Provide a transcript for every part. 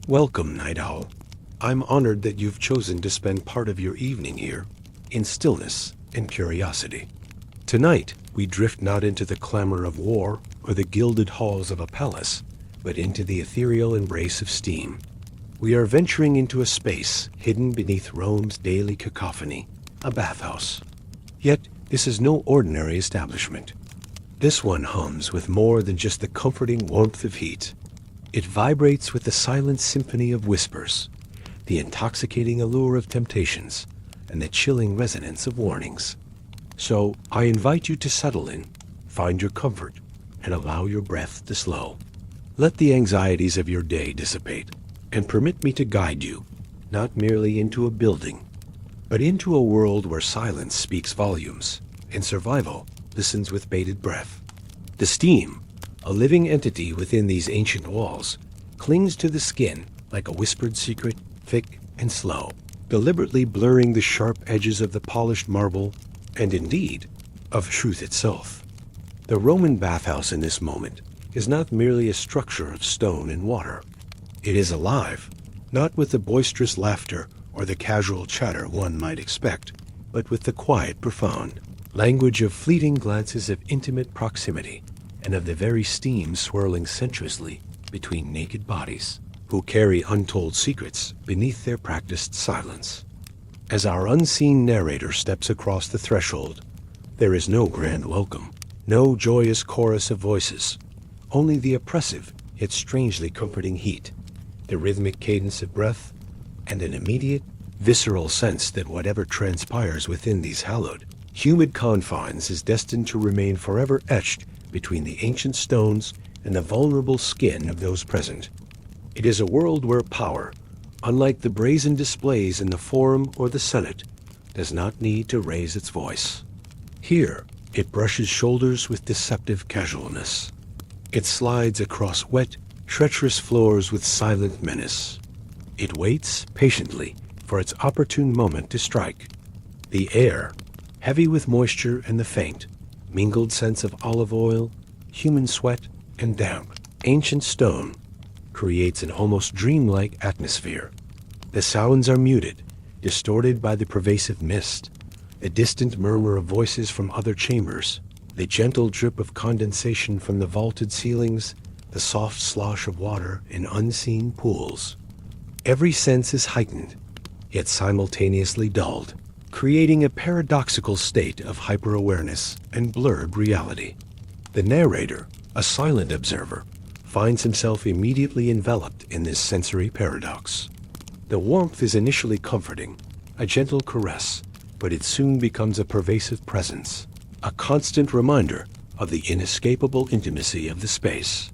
Welcome, Night Owl. I'm honored that you've chosen to spend part of your evening here, in stillness and curiosity. Tonight, we drift not into the clamor of war or the gilded halls of a palace, but into the ethereal embrace of steam. We are venturing into a space hidden beneath Rome's daily cacophony, a bathhouse. Yet, this is no ordinary establishment. This one hums with more than just the comforting warmth of heat. It vibrates with the silent symphony of whispers, the intoxicating allure of temptations, and the chilling resonance of warnings. So, I invite you to settle in, find your comfort, and allow your breath to slow. Let the anxieties of your day dissipate, and permit me to guide you, not merely into a building, but into a world where silence speaks volumes, and survival listens with bated breath. The steam, a living entity within these ancient walls, clings to the skin like a whispered secret, thick and slow, deliberately blurring the sharp edges of the polished marble, and indeed, of truth itself. The Roman bathhouse in this moment is not merely a structure of stone and water. It is alive, not with the boisterous laughter or the casual chatter one might expect, but with the quiet, profound language of fleeting glances of intimate proximity and of the very steam swirling sensuously between naked bodies who carry untold secrets beneath their practiced silence. As our unseen narrator steps across the threshold, there is no grand welcome, no joyous chorus of voices, only the oppressive yet strangely comforting heat, the rhythmic cadence of breath, and an immediate, visceral sense that whatever transpires within these hallowed, humid confines is destined to remain forever etched between the ancient stones and the vulnerable skin of those present. It is a world where power, unlike the brazen displays in the Forum or the Senate, does not need to raise its voice. Here, it brushes shoulders with deceptive casualness. It slides across wet, treacherous floors with silent menace. It waits patiently for its opportune moment to strike. The air, heavy with moisture and the faint, mingled scents of olive oil, human sweat, and damp, ancient stone, creates an almost dreamlike atmosphere. The sounds are muted, distorted by the pervasive mist, a distant murmur of voices from other chambers, the gentle drip of condensation from the vaulted ceilings, the soft slosh of water in unseen pools. Every sense is heightened, yet simultaneously dulled, creating a paradoxical state of hyper-awareness and blurred reality. The narrator, a silent observer, finds himself immediately enveloped in this sensory paradox. The warmth is initially comforting, a gentle caress, but it soon becomes a pervasive presence, a constant reminder of the inescapable intimacy of the space.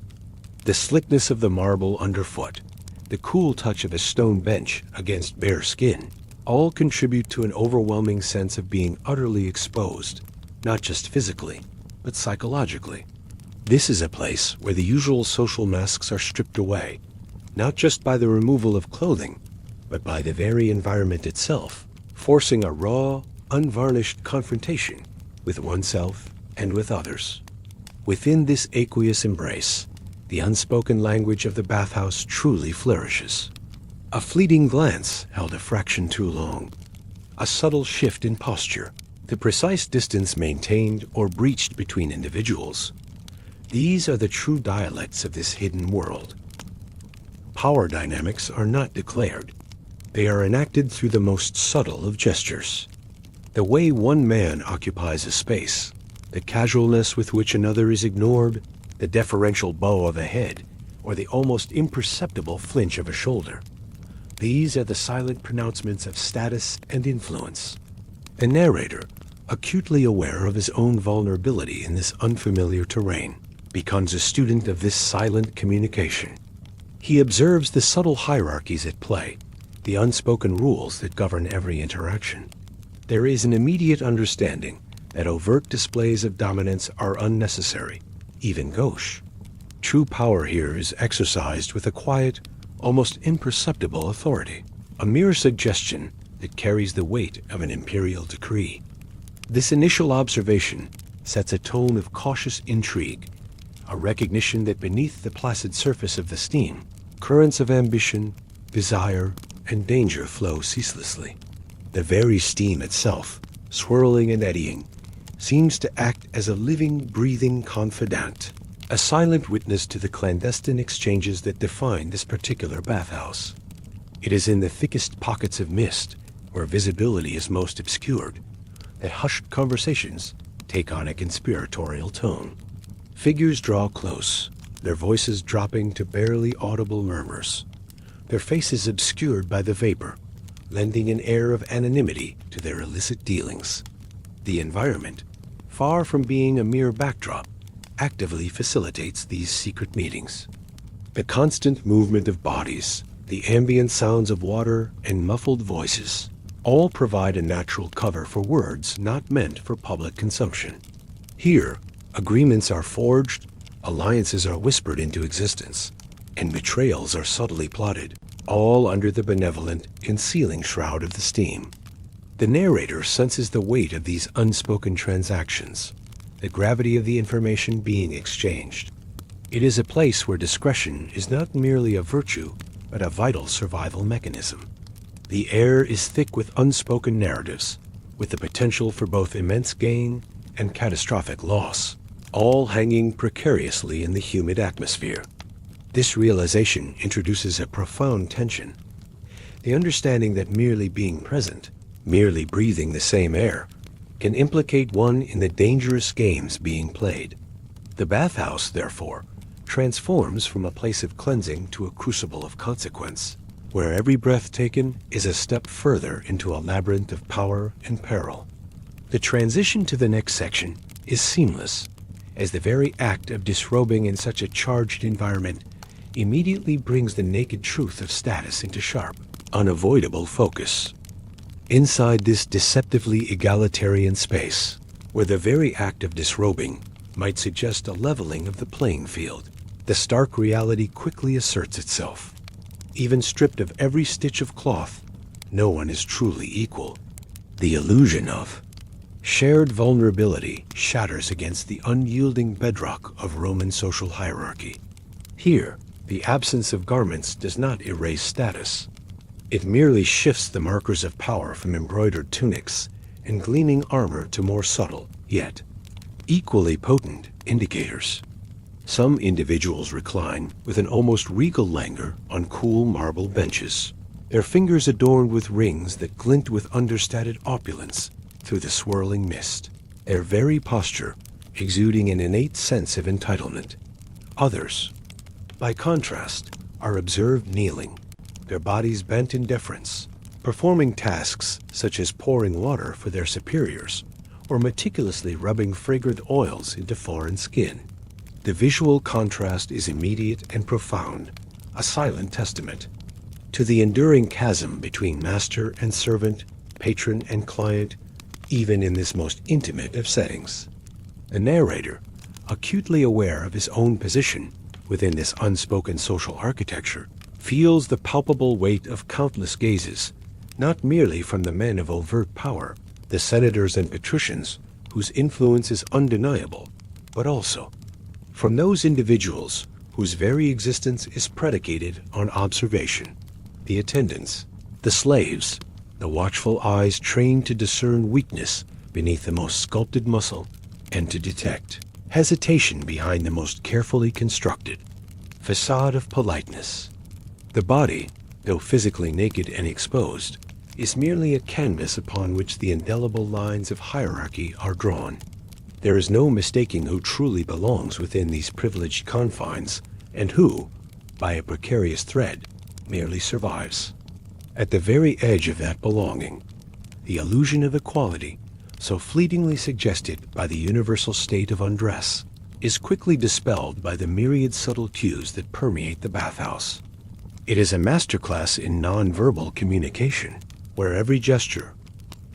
The slickness of the marble underfoot, the cool touch of a stone bench against bare skin, all contribute to an overwhelming sense of being utterly exposed, not just physically, but psychologically. This is a place where the usual social masks are stripped away, not just by the removal of clothing, but by the very environment itself, forcing a raw, unvarnished confrontation with oneself and with others. Within this aqueous embrace, the unspoken language of the bathhouse truly flourishes. A fleeting glance held a fraction too long, a subtle shift in posture, the precise distance maintained or breached between individuals. These are the true dialects of this hidden world. Power dynamics are not declared. They are enacted through the most subtle of gestures. The way one man occupies a space, the casualness with which another is ignored, the deferential bow of a head, or the almost imperceptible flinch of a shoulder. These are the silent pronouncements of status and influence. The narrator, acutely aware of his own vulnerability in this unfamiliar terrain, becomes a student of this silent communication. He observes the subtle hierarchies at play, the unspoken rules that govern every interaction. There is an immediate understanding that overt displays of dominance are unnecessary, even gauche. True power here is exercised with a quiet, almost imperceptible authority, a mere suggestion that carries the weight of an imperial decree. This initial observation sets a tone of cautious intrigue, a recognition that beneath the placid surface of the steam Currents of ambition, desire, and danger flow ceaselessly. The very steam itself, swirling and eddying, seems to act as a living, breathing confidant, a silent witness to the clandestine exchanges that define this particular bathhouse. It is in the thickest pockets of mist, where visibility is most obscured, that hushed conversations take on a conspiratorial tone. Figures draw close, their voices dropping to barely audible murmurs, their faces obscured by the vapor, lending an air of anonymity to their illicit dealings. The environment, far from being a mere backdrop, actively facilitates these secret meetings. The constant movement of bodies, the ambient sounds of water, and muffled voices all provide a natural cover for words not meant for public consumption. Here, agreements are forged, alliances are whispered into existence, and betrayals are subtly plotted, all under the benevolent, concealing shroud of the steam. The narrator senses the weight of these unspoken transactions, the gravity of the information being exchanged. It is a place where discretion is not merely a virtue, but a vital survival mechanism. The air is thick with unspoken narratives, with the potential for both immense gain and catastrophic loss, all hanging precariously in the humid atmosphere. This realization introduces a profound tension. The understanding that merely being present, merely breathing the same air, can implicate one in the dangerous games being played. The bathhouse, therefore, transforms from a place of cleansing to a crucible of consequence, where every breath taken is a step further into a labyrinth of power and peril. The transition to the next section is seamless, as the very act of disrobing in such a charged environment immediately brings the naked truth of status into sharp, unavoidable focus. Inside this deceptively egalitarian space, where the very act of disrobing might suggest a leveling of the playing field, the stark reality quickly asserts itself. Even stripped of every stitch of cloth, no one is truly equal. The illusion of shared vulnerability shatters against the unyielding bedrock of Roman social hierarchy. Here, the absence of garments does not erase status. It merely shifts the markers of power from embroidered tunics and gleaming armor to more subtle, yet equally potent indicators. Some individuals recline with an almost regal languor on cool marble benches, their fingers adorned with rings that glint with understated opulence through the swirling mist, their very posture exuding an innate sense of entitlement. Others, by contrast, are observed kneeling, their bodies bent in deference, performing tasks such as pouring water for their superiors or meticulously rubbing fragrant oils into foreign skin. The visual contrast is immediate and profound, a silent testament to the enduring chasm between master and servant, patron and client, even in this most intimate of settings. The narrator, acutely aware of his own position within this unspoken social architecture, feels the palpable weight of countless gazes, not merely from the men of overt power, the senators and patricians whose influence is undeniable, but also from those individuals whose very existence is predicated on observation, the attendants, the slaves, the watchful eyes trained to discern weakness beneath the most sculpted muscle and to detect hesitation behind the most carefully constructed facade of politeness. The body, though physically naked and exposed, is merely a canvas upon which the indelible lines of hierarchy are drawn. There is no mistaking who truly belongs within these privileged confines and who, by a precarious thread, merely survives. At the very edge of that belonging, the illusion of equality, so fleetingly suggested by the universal state of undress, is quickly dispelled by the myriad subtle cues that permeate the bathhouse. It is a masterclass in non-verbal communication, where every gesture,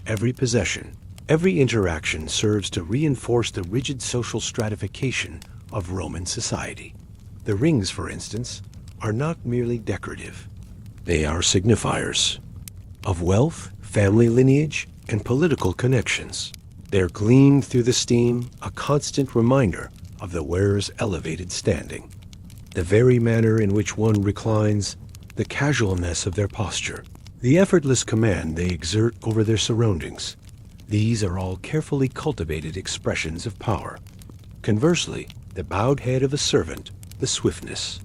every possession, every interaction serves to reinforce the rigid social stratification of Roman society. The rings, for instance, are not merely decorative. They are signifiers of wealth, family lineage, and political connections. There gleam through the steam a constant reminder of the wearer's elevated standing. The very manner in which one reclines, the casualness of their posture, the effortless command they exert over their surroundings, these are all carefully cultivated expressions of power. Conversely, the bowed head of a servant, the swiftness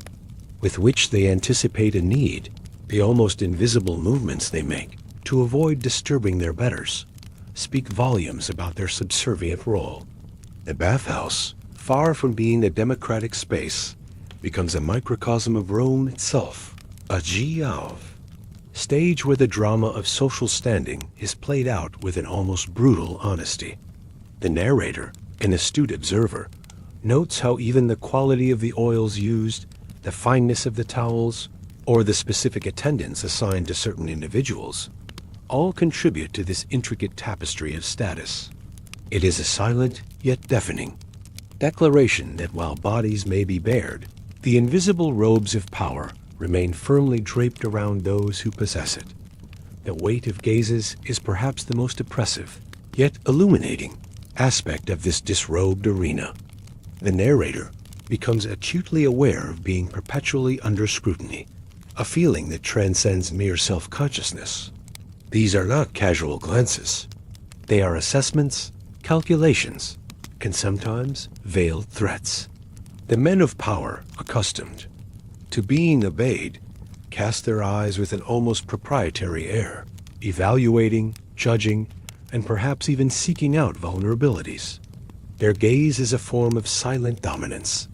with which they anticipate a need, the almost invisible movements they make to avoid disturbing their betters, speak volumes about their subservient role. The bathhouse, far from being a democratic space, becomes a microcosm of Rome itself, a geave, stage where the drama of social standing is played out with an almost brutal honesty. The narrator, an astute observer, notes how even the quality of the oils used, the fineness of the towels, or the specific attendance assigned to certain individuals, all contribute to this intricate tapestry of status. It is a silent, yet deafening, declaration that while bodies may be bared, the invisible robes of power remain firmly draped around those who possess it. The weight of gazes is perhaps the most oppressive, yet illuminating, aspect of this disrobed arena. The narrator becomes acutely aware of being perpetually under scrutiny, a feeling that transcends mere self-consciousness. These are not casual glances. They are assessments, calculations, and sometimes veiled threats. The men of power, accustomed to being obeyed, cast their eyes with an almost proprietary air, evaluating, judging, and perhaps even seeking out vulnerabilities. Their gaze is a form of silent dominance,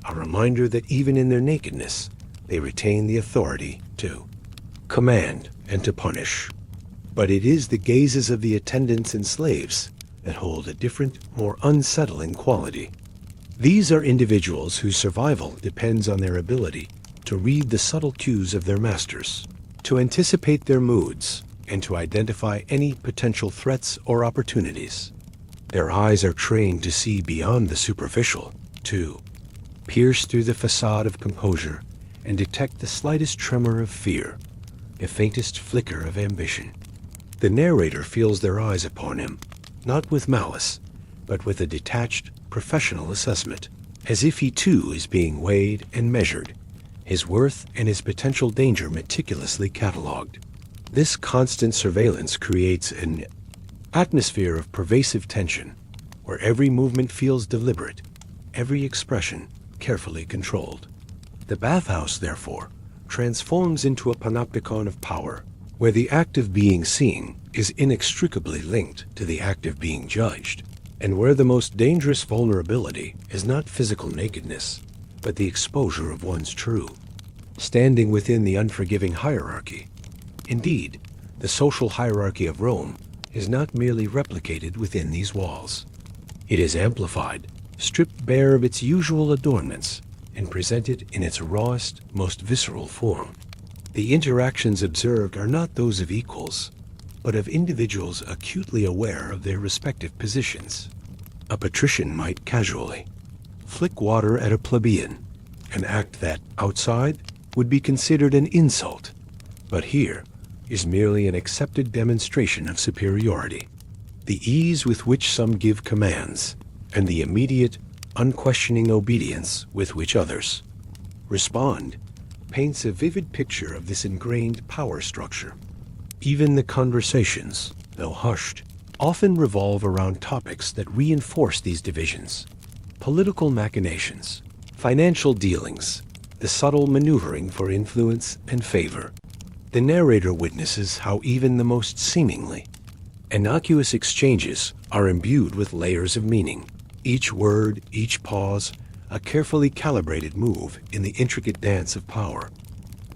a reminder that even in their nakedness, they retain the authority to command and to punish. But it is the gazes of the attendants and slaves that hold a different, more unsettling quality. These are individuals whose survival depends on their ability to read the subtle cues of their masters, to anticipate their moods, and to identify any potential threats or opportunities. Their eyes are trained to see beyond the superficial, to pierce through the facade of composure and detect the slightest tremor of fear, the faintest flicker of ambition. The narrator feels their eyes upon him, not with malice, but with a detached, professional assessment, as if he too is being weighed and measured, his worth and his potential danger meticulously catalogued. This constant surveillance creates an atmosphere of pervasive tension, where every movement feels deliberate, every expression carefully controlled. The bathhouse, therefore, transforms into a panopticon of power, where the act of being seen is inextricably linked to the act of being judged, and where the most dangerous vulnerability is not physical nakedness, but the exposure of one's true. Standing within the unforgiving hierarchy, indeed, the social hierarchy of Rome is not merely replicated within these walls. It is amplified, stripped bare of its usual adornments, and presented in its rawest, most visceral form. The interactions observed are not those of equals, but of individuals acutely aware of their respective positions. A patrician might casually flick water at a plebeian, an act that, outside, would be considered an insult, but here is merely an accepted demonstration of superiority. The ease with which some give commands, and the immediate, unquestioning obedience with which others respond, paints a vivid picture of this ingrained power structure. Even the conversations, though hushed, often revolve around topics that reinforce these divisions: political machinations, financial dealings, the subtle maneuvering for influence and favor. The narrator witnesses how even the most seemingly innocuous exchanges are imbued with layers of meaning. Each word, each pause, a carefully calibrated move in the intricate dance of power.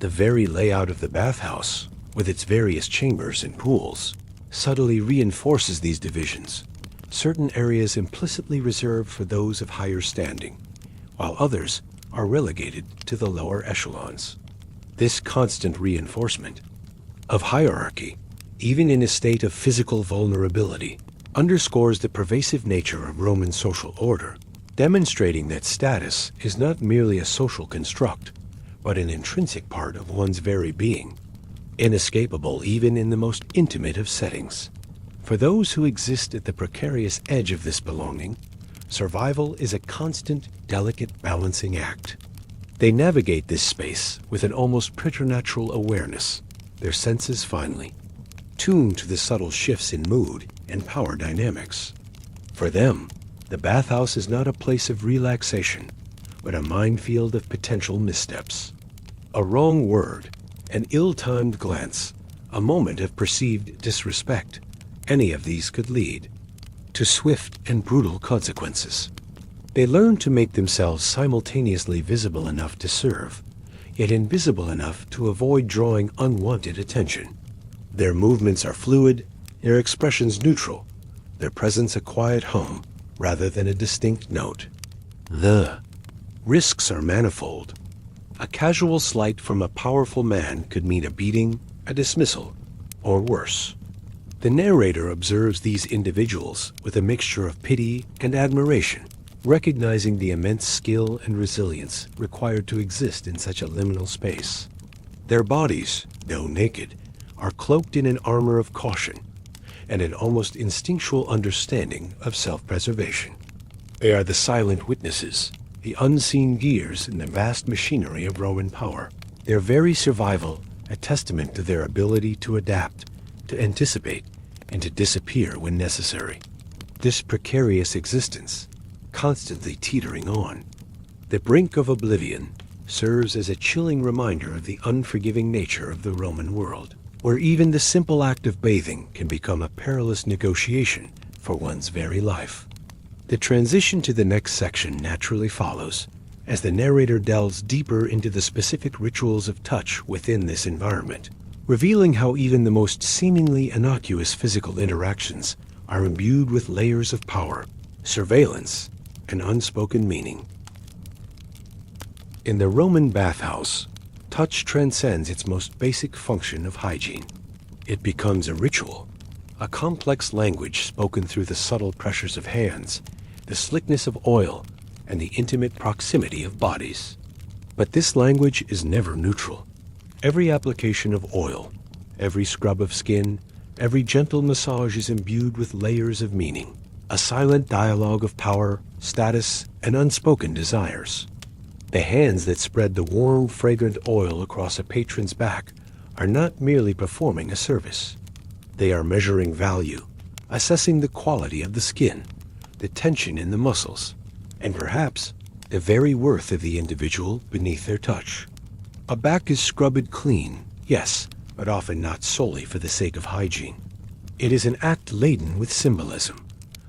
The very layout of the bathhouse, with its various chambers and pools, subtly reinforces these divisions. Certain areas implicitly reserved for those of higher standing, while others are relegated to the lower echelons. This constant reinforcement of hierarchy, even in a state of physical vulnerability, underscores the pervasive nature of Roman social order, demonstrating that status is not merely a social construct, but an intrinsic part of one's very being, inescapable even in the most intimate of settings. For those who exist at the precarious edge of this belonging, survival is a constant, delicate balancing act. They navigate this space with an almost preternatural awareness, their senses finely tuned to the subtle shifts in mood and power dynamics. For them, the bathhouse is not a place of relaxation, but a minefield of potential missteps. A wrong word, an ill-timed glance, a moment of perceived disrespect, any of these could lead to swift and brutal consequences. They learn to make themselves simultaneously visible enough to serve, yet invisible enough to avoid drawing unwanted attention. Their movements are fluid, their expressions neutral, their presence a quiet hum rather than a distinct note. The risks are manifold. A casual slight from a powerful man could mean a beating, a dismissal, or worse. The narrator observes these individuals with a mixture of pity and admiration, recognizing the immense skill and resilience required to exist in such a liminal space. Their bodies, though naked, are cloaked in an armor of caution and an almost instinctual understanding of self-preservation. They are the silent witnesses, the unseen gears in the vast machinery of Roman power, their very survival a testament to their ability to adapt, to anticipate, and to disappear when necessary. This precarious existence, constantly teetering on the brink of oblivion, serves as a chilling reminder of the unforgiving nature of the Roman world, where even the simple act of bathing can become a perilous negotiation for one's very life. The transition to the next section naturally follows, as the narrator delves deeper into the specific rituals of touch within this environment, revealing how even the most seemingly innocuous physical interactions are imbued with layers of power, surveillance, and unspoken meaning. In the Roman bathhouse, touch transcends its most basic function of hygiene. It becomes a ritual, a complex language spoken through the subtle pressures of hands, the slickness of oil, and the intimate proximity of bodies. But this language is never neutral. Every application of oil, every scrub of skin, every gentle massage is imbued with layers of meaning, a silent dialogue of power, status, and unspoken desires. The hands that spread the warm, fragrant oil across a patron's back are not merely performing a service. They are measuring value, assessing the quality of the skin, the tension in the muscles, and perhaps the very worth of the individual beneath their touch. A back is scrubbed clean, yes, but often not solely for the sake of hygiene. It is an act laden with symbolism,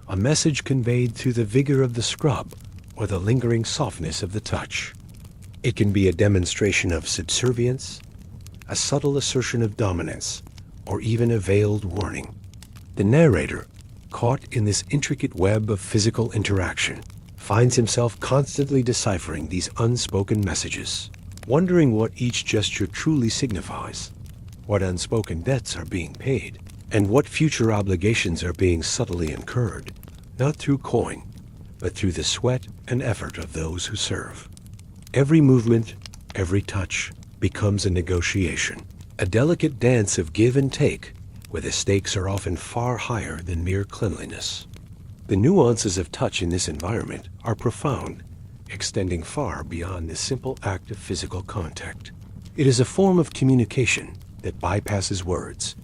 a message conveyed through the vigor of the scrub or the lingering softness of the touch. It can be a demonstration of subservience, a subtle assertion of dominance, or even a veiled warning. The narrator, caught in this intricate web of physical interaction, finds himself constantly deciphering these unspoken messages, wondering what each gesture truly signifies, what unspoken debts are being paid, and what future obligations are being subtly incurred, not through coin, but through the sweat and effort of those who serve. Every movement, every touch, becomes a negotiation, a delicate dance of give and take, where the stakes are often far higher than mere cleanliness. The nuances of touch in this environment are profound, extending far beyond the simple act of physical contact. It is a form of communication that bypasses words,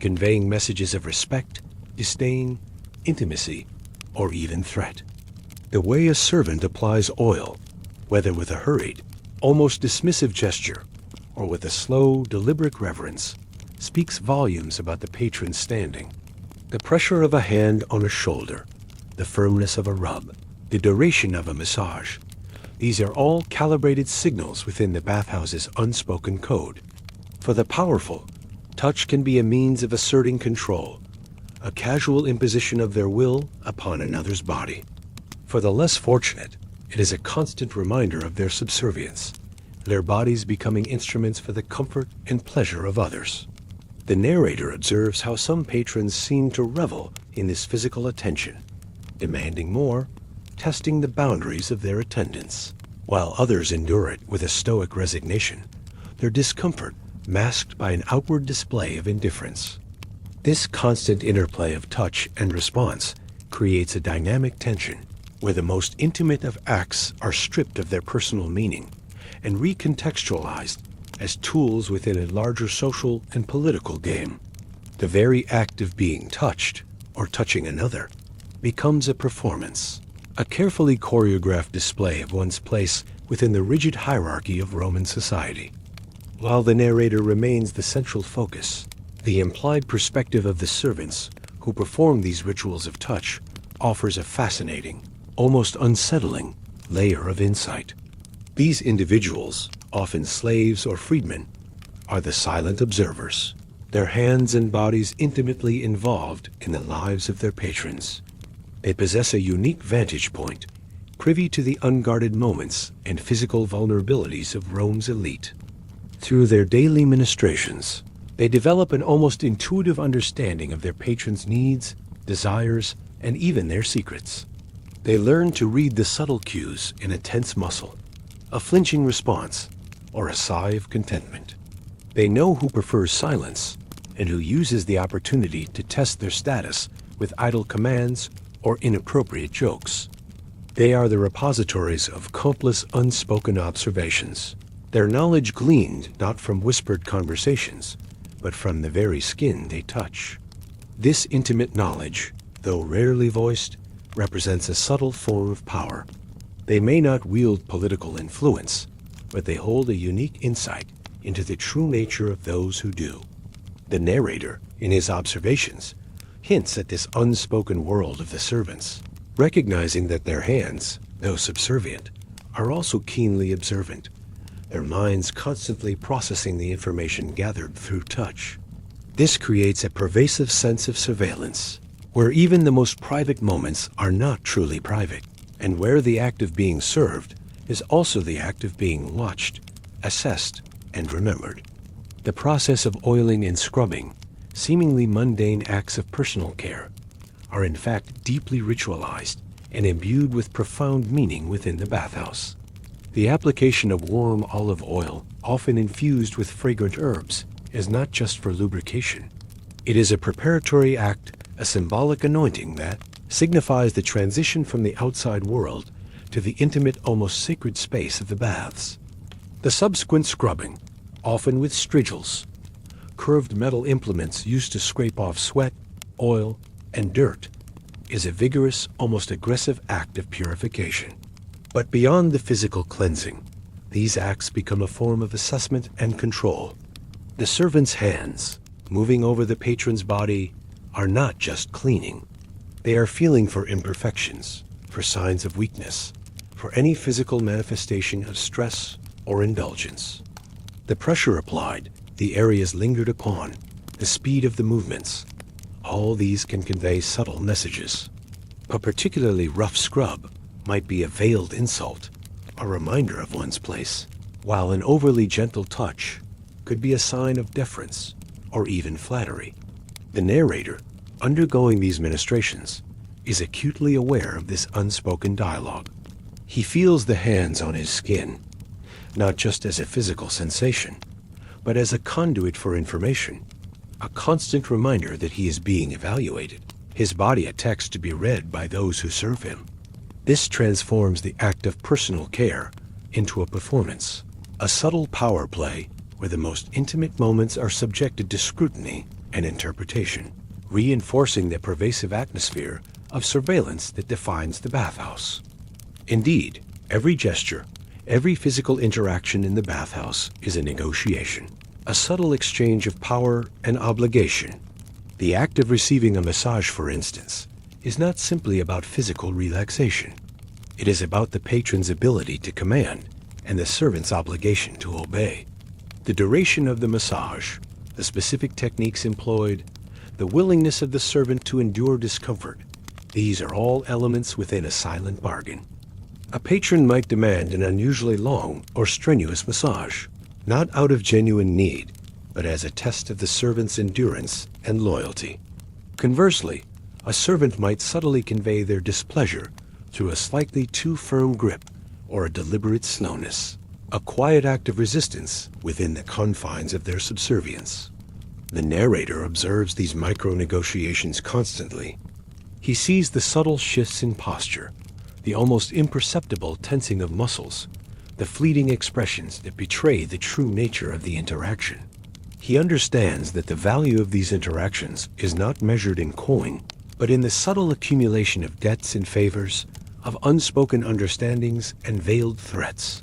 conveying messages of respect, disdain, intimacy, or even threat. The way a servant applies oil, whether with a hurried, almost dismissive gesture, or with a slow, deliberate reverence, speaks volumes about the patron's standing. The pressure of a hand on a shoulder, the firmness of a rub, the duration of a massage, these are all calibrated signals within the bathhouse's unspoken code. For the powerful, touch can be a means of asserting control, a casual imposition of their will upon another's body. For the less fortunate, it is a constant reminder of their subservience, their bodies becoming instruments for the comfort and pleasure of others. The narrator observes how some patrons seem to revel in this physical attention, demanding more, testing the boundaries of their attendance, while others endure it with a stoic resignation, their discomfort masked by an outward display of indifference. This constant interplay of touch and response creates a dynamic tension where the most intimate of acts are stripped of their personal meaning and recontextualized as tools within a larger social and political game. The very act of being touched, or touching another, becomes a performance, a carefully choreographed display of one's place within the rigid hierarchy of Roman society. While the narrator remains the central focus, the implied perspective of the servants who perform these rituals of touch offers a fascinating, almost unsettling, layer of insight. These individuals, often slaves or freedmen, are the silent observers, their hands and bodies intimately involved in the lives of their patrons. They possess a unique vantage point, privy to the unguarded moments and physical vulnerabilities of Rome's elite. Through their daily ministrations, they develop an almost intuitive understanding of their patrons' needs, desires, and even their secrets. They learn to read the subtle cues in a tense muscle, a flinching response, or a sigh of contentment. They know who prefers silence and who uses the opportunity to test their status with idle commands or inappropriate jokes. They are the repositories of countless unspoken observations, their knowledge gleaned not from whispered conversations, but from the very skin they touch. This intimate knowledge, though rarely voiced, represents a subtle form of power. They may not wield political influence, but they hold a unique insight into the true nature of those who do. The narrator, in his observations, hints at this unspoken world of the servants, recognizing that their hands, though subservient, are also keenly observant, their minds constantly processing the information gathered through touch. This creates a pervasive sense of surveillance, where even the most private moments are not truly private, and where the act of being served is also the act of being watched, assessed, and remembered. The process of oiling and scrubbing, seemingly mundane acts of personal care, are in fact deeply ritualized and imbued with profound meaning within the bathhouse. The application of warm olive oil, often infused with fragrant herbs, is not just for lubrication. It is a preparatory act, a symbolic anointing that signifies the transition from the outside world to the intimate, almost sacred space of the baths. The subsequent scrubbing, often with strigils, curved metal implements used to scrape off sweat, oil, and dirt, is a vigorous, almost aggressive act of purification. But beyond the physical cleansing, these acts become a form of assessment and control. The servant's hands, moving over the patron's body, are not just cleaning. They are feeling for imperfections, for signs of weakness, for any physical manifestation of stress or indulgence. The pressure applied, the areas lingered upon, the speed of the movements, all these can convey subtle messages. A particularly rough scrub might be a veiled insult, a reminder of one's place, while an overly gentle touch could be a sign of deference or even flattery. The narrator, undergoing these ministrations, is acutely aware of this unspoken dialogue. He feels the hands on his skin, not just as a physical sensation, but as a conduit for information, a constant reminder that he is being evaluated, his body a text to be read by those who serve him. This transforms the act of personal care into a performance, a subtle power play where the most intimate moments are subjected to scrutiny and interpretation, reinforcing the pervasive atmosphere of surveillance that defines the bathhouse. Indeed, every gesture, every physical interaction in the bathhouse is a negotiation, a subtle exchange of power and obligation. The act of receiving a massage, for instance, is not simply about physical relaxation. It is about the patron's ability to command and the servant's obligation to obey. The duration of the massage, the specific techniques employed, the willingness of the servant to endure discomfort, these are all elements within a silent bargain. A patron might demand an unusually long or strenuous massage, not out of genuine need, but as a test of the servant's endurance and loyalty. Conversely, a servant might subtly convey their displeasure through a slightly too firm grip or a deliberate slowness, a quiet act of resistance within the confines of their subservience. The narrator observes these micro-negotiations constantly. He sees the subtle shifts in posture, the almost imperceptible tensing of muscles, the fleeting expressions that betray the true nature of the interaction. He understands that the value of these interactions is not measured in coin, but in the subtle accumulation of debts and favors, of unspoken understandings and veiled threats.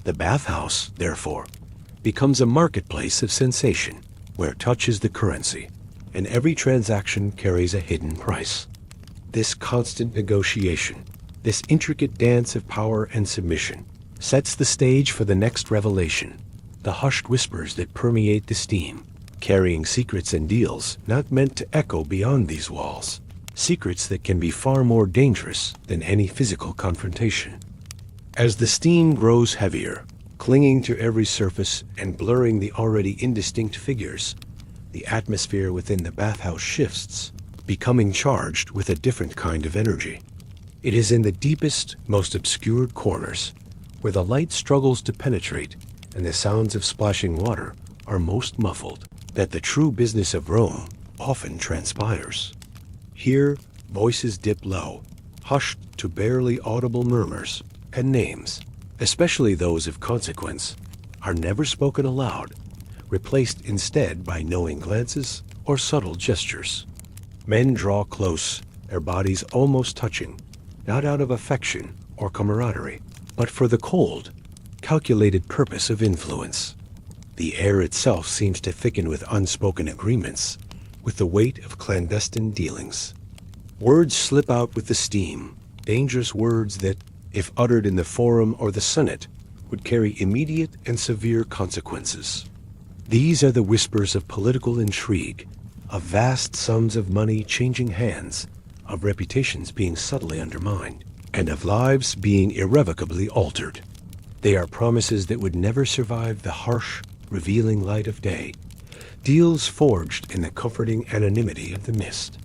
The bathhouse, therefore, becomes a marketplace of sensation, where touch is the currency, and every transaction carries a hidden price. This constant negotiation, this intricate dance of power and submission, sets the stage for the next revelation, the hushed whispers that permeate the steam, carrying secrets and deals not meant to echo beyond these walls, secrets that can be far more dangerous than any physical confrontation. As the steam grows heavier, clinging to every surface and blurring the already indistinct figures, the atmosphere within the bathhouse shifts, becoming charged with a different kind of energy. It is in the deepest, most obscured corners, where the light struggles to penetrate and the sounds of splashing water are most muffled, that the true business of Rome often transpires. Here, voices dip low, hushed to barely audible murmurs, and names, especially those of consequence, are never spoken aloud, replaced instead by knowing glances or subtle gestures. Men draw close, their bodies almost touching, not out of affection or camaraderie, but for the cold, calculated purpose of influence. The air itself seems to thicken with unspoken agreements, with the weight of clandestine dealings. Words slip out with the steam, dangerous words that, if uttered in the forum or the Senate, would carry immediate and severe consequences. These are the whispers of political intrigue, of vast sums of money changing hands, of reputations being subtly undermined, and of lives being irrevocably altered. They are promises that would never survive the harsh, revealing light of day, deals forged in the comforting anonymity of the mist.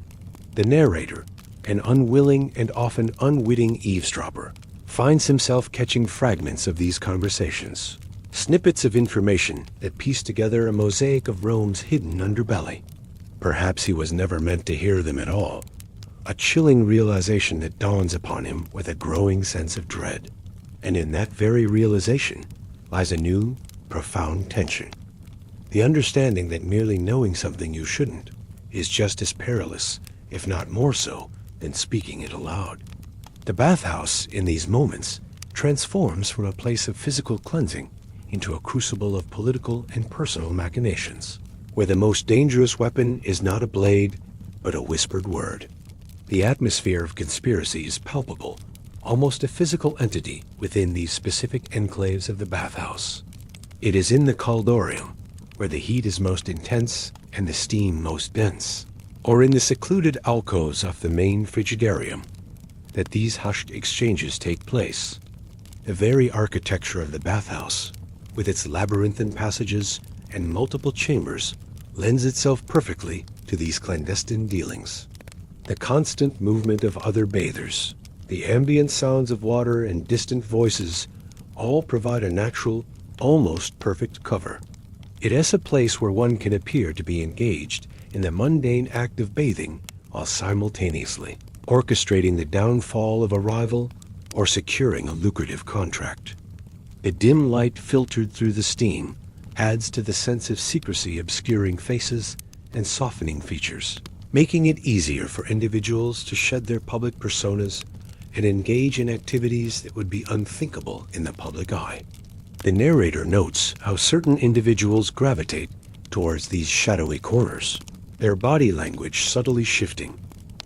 The narrator, an unwilling and often unwitting eavesdropper, finds himself catching fragments of these conversations, snippets of information that piece together a mosaic of Rome's hidden underbelly. Perhaps he was never meant to hear them at all, a chilling realization that dawns upon him with a growing sense of dread. And in that very realization lies a new, profound tension. The understanding that merely knowing something you shouldn't is just as perilous, if not more so, than speaking it aloud. The bathhouse, in these moments, transforms from a place of physical cleansing into a crucible of political and personal machinations, where the most dangerous weapon is not a blade, but a whispered word. The atmosphere of conspiracy is palpable, almost a physical entity within these specific enclaves of the bathhouse. It is in the caldorium, where the heat is most intense and the steam most dense, or in the secluded alcoves of the main frigidarium, that these hushed exchanges take place. The very architecture of the bathhouse, with its labyrinthine passages and multiple chambers, lends itself perfectly to these clandestine dealings. The constant movement of other bathers, the ambient sounds of water and distant voices all provide a natural, almost perfect cover. It is a place where one can appear to be engaged in the mundane act of bathing while simultaneously orchestrating the downfall of a rival or securing a lucrative contract. The dim light filtered through the steam adds to the sense of secrecy obscuring faces and softening features, making it easier for individuals to shed their public personas and engage in activities that would be unthinkable in the public eye. The narrator notes how certain individuals gravitate towards these shadowy corners, their body language subtly shifting,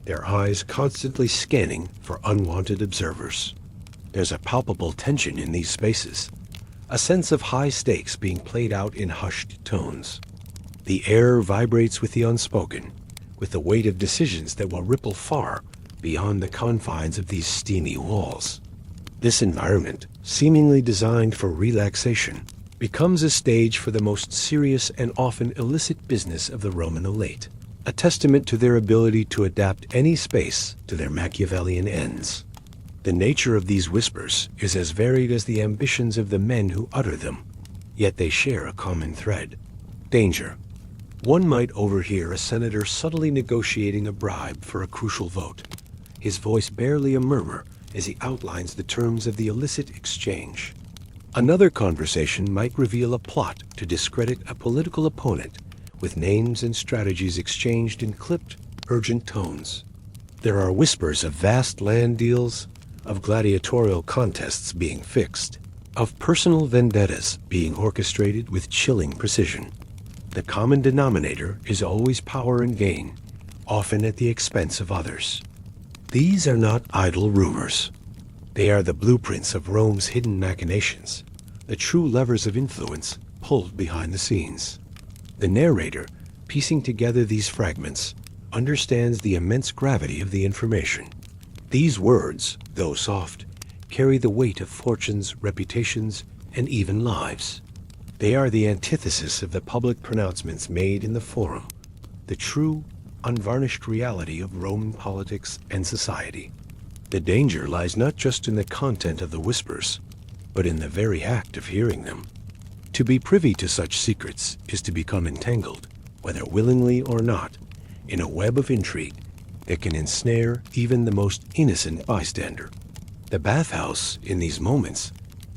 their eyes constantly scanning for unwanted observers. There's a palpable tension in these spaces, a sense of high stakes being played out in hushed tones. The air vibrates with the unspoken, with the weight of decisions that will ripple far beyond the confines of these steamy walls. This environment, seemingly designed for relaxation, becomes a stage for the most serious and often illicit business of the Roman elite, a testament to their ability to adapt any space to their Machiavellian ends. The nature of these whispers is as varied as the ambitions of the men who utter them, yet they share a common thread: danger. One might overhear a senator subtly negotiating a bribe for a crucial vote, his voice barely a murmur as he outlines the terms of the illicit exchange. Another conversation might reveal a plot to discredit a political opponent, with names and strategies exchanged in clipped, urgent tones. There are whispers of vast land deals, of gladiatorial contests being fixed, of personal vendettas being orchestrated with chilling precision. The common denominator is always power and gain, often at the expense of others. These are not idle rumors. They are the blueprints of Rome's hidden machinations, the true levers of influence pulled behind the scenes. The narrator, piecing together these fragments, understands the immense gravity of the information. These words, though soft, carry the weight of fortunes, reputations, and even lives. They are the antithesis of the public pronouncements made in the Forum, the true, unvarnished reality of Roman politics and society. The danger lies not just in the content of the whispers, but in the very act of hearing them. To be privy to such secrets is to become entangled, whether willingly or not, in a web of intrigue that can ensnare even the most innocent bystander. The bathhouse, in these moments,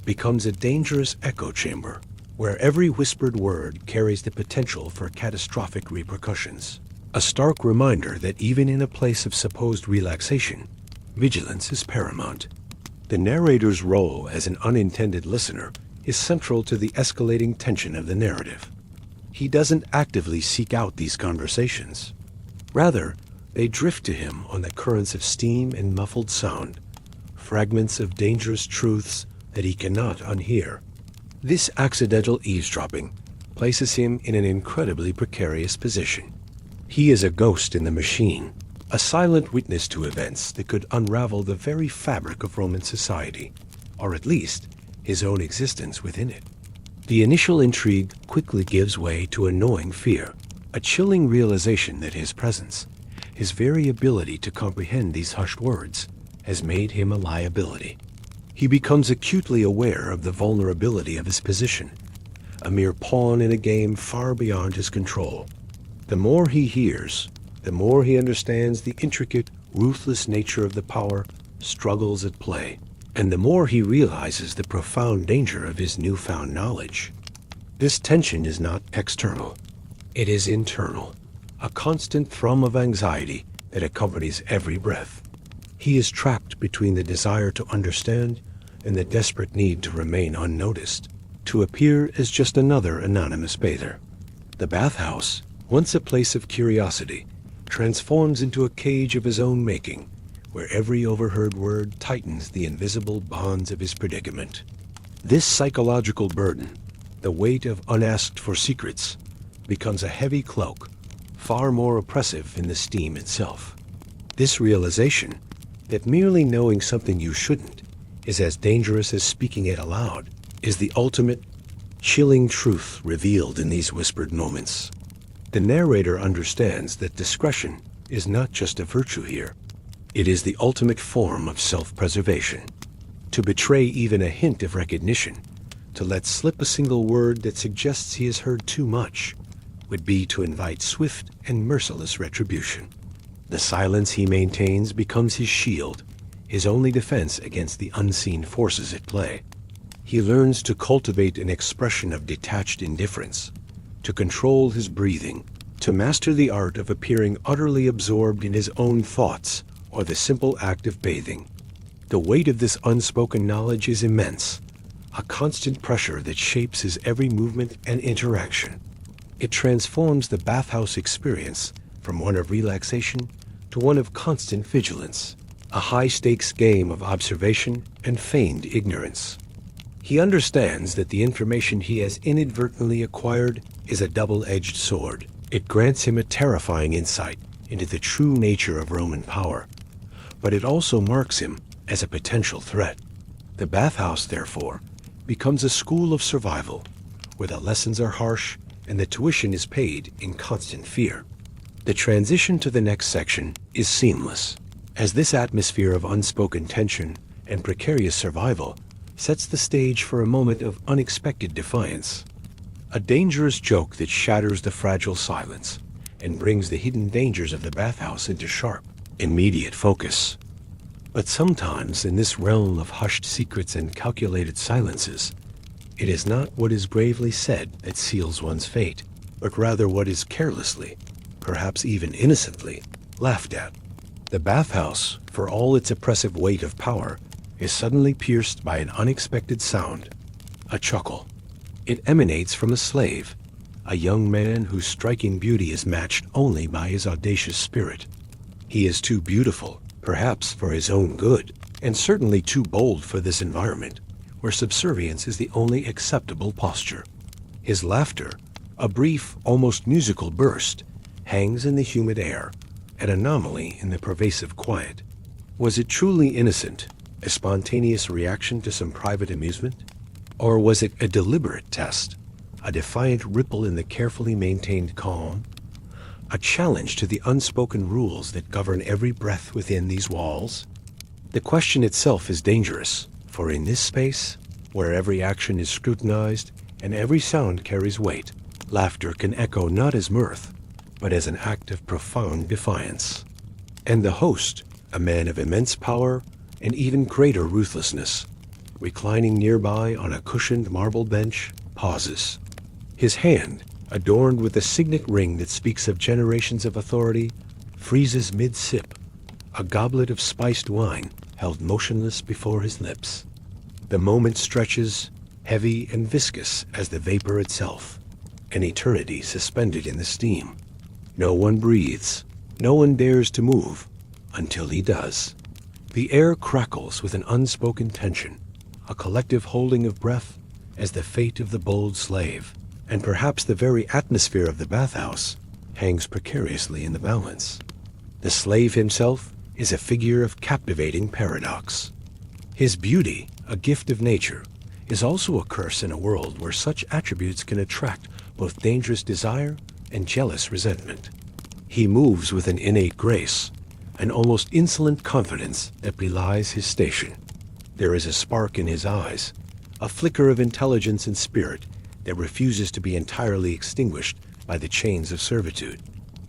becomes a dangerous echo chamber, where every whispered word carries the potential for catastrophic repercussions. A stark reminder that even in a place of supposed relaxation, vigilance is paramount. The narrator's role as an unintended listener is central to the escalating tension of the narrative. He doesn't actively seek out these conversations. Rather, they drift to him on the currents of steam and muffled sound, fragments of dangerous truths that he cannot unhear. This accidental eavesdropping places him in an incredibly precarious position. He is a ghost in the machine, a silent witness to events that could unravel the very fabric of Roman society, or at least his own existence within it. The initial intrigue quickly gives way to a gnawing fear, a chilling realization that his presence, his very ability to comprehend these hushed words, has made him a liability. He becomes acutely aware of the vulnerability of his position, a mere pawn in a game far beyond his control. The more he hears, the more he understands the intricate, ruthless nature of the power struggles at play, and the more he realizes the profound danger of his newfound knowledge. This tension is not external. It is internal, a constant thrum of anxiety that accompanies every breath. He is trapped between the desire to understand and the desperate need to remain unnoticed, to appear as just another anonymous bather. The bathhouse, once a place of curiosity, transforms into a cage of his own making, where every overheard word tightens the invisible bonds of his predicament. This psychological burden, the weight of unasked-for secrets, becomes a heavy cloak, far more oppressive in the steam itself. This realization that merely knowing something you shouldn't is as dangerous as speaking it aloud is the ultimate, chilling truth revealed in these whispered moments. The narrator understands that discretion is not just a virtue here. It is the ultimate form of self-preservation. To betray even a hint of recognition, to let slip a single word that suggests he has heard too much, would be to invite swift and merciless retribution. The silence he maintains becomes his shield, his only defense against the unseen forces at play. He learns to cultivate an expression of detached indifference, to control his breathing, to master the art of appearing utterly absorbed in his own thoughts or the simple act of bathing. The weight of this unspoken knowledge is immense, a constant pressure that shapes his every movement and interaction. It transforms the bathhouse experience from one of relaxation to one of constant vigilance, a high-stakes game of observation and feigned ignorance. He understands that the information he has inadvertently acquired is a double-edged sword. It grants him a terrifying insight into the true nature of Roman power, but it also marks him as a potential threat. The bathhouse, therefore, becomes a school of survival, where the lessons are harsh and the tuition is paid in constant fear. The transition to the next section is seamless, as this atmosphere of unspoken tension and precarious survival sets the stage for a moment of unexpected defiance. A dangerous joke that shatters the fragile silence and brings the hidden dangers of the bathhouse into sharp, immediate focus. But sometimes in this realm of hushed secrets and calculated silences, It is not what is gravely said that seals one's fate, but rather what is carelessly, perhaps even innocently, laughed at. The bathhouse, for all its oppressive weight of power, is suddenly pierced by an unexpected sound, a chuckle. It emanates from a slave, a young man whose striking beauty is matched only by his audacious spirit. He is too beautiful, perhaps for his own good, and certainly too bold for this environment, where subservience is the only acceptable posture. His laughter, a brief, almost musical burst, hangs in the humid air, an anomaly in the pervasive quiet. Was it truly innocent, a spontaneous reaction to some private amusement? Or was it a deliberate test, a defiant ripple in the carefully maintained calm? A challenge to the unspoken rules that govern every breath within these walls? The question itself is dangerous, for in this space, where every action is scrutinized and every sound carries weight, laughter can echo not as mirth, but as an act of profound defiance. And the host, a man of immense power and even greater ruthlessness, reclining nearby on a cushioned marble bench, pauses. His hand, adorned with a signet ring that speaks of generations of authority, freezes mid-sip, a goblet of spiced wine held motionless before his lips. The moment stretches, heavy and viscous as the vapor itself, an eternity suspended in the steam. No one breathes, no one dares to move, until he does. The air crackles with an unspoken tension, a collective holding of breath as the fate of the bold slave, and perhaps the very atmosphere of the bathhouse, hangs precariously in the balance. The slave himself is a figure of captivating paradox. His beauty, a gift of nature, is also a curse in a world where such attributes can attract both dangerous desire and jealous resentment. He moves with an innate grace, an almost insolent confidence that belies his station. There is a spark in his eyes, a flicker of intelligence and spirit that refuses to be entirely extinguished by the chains of servitude.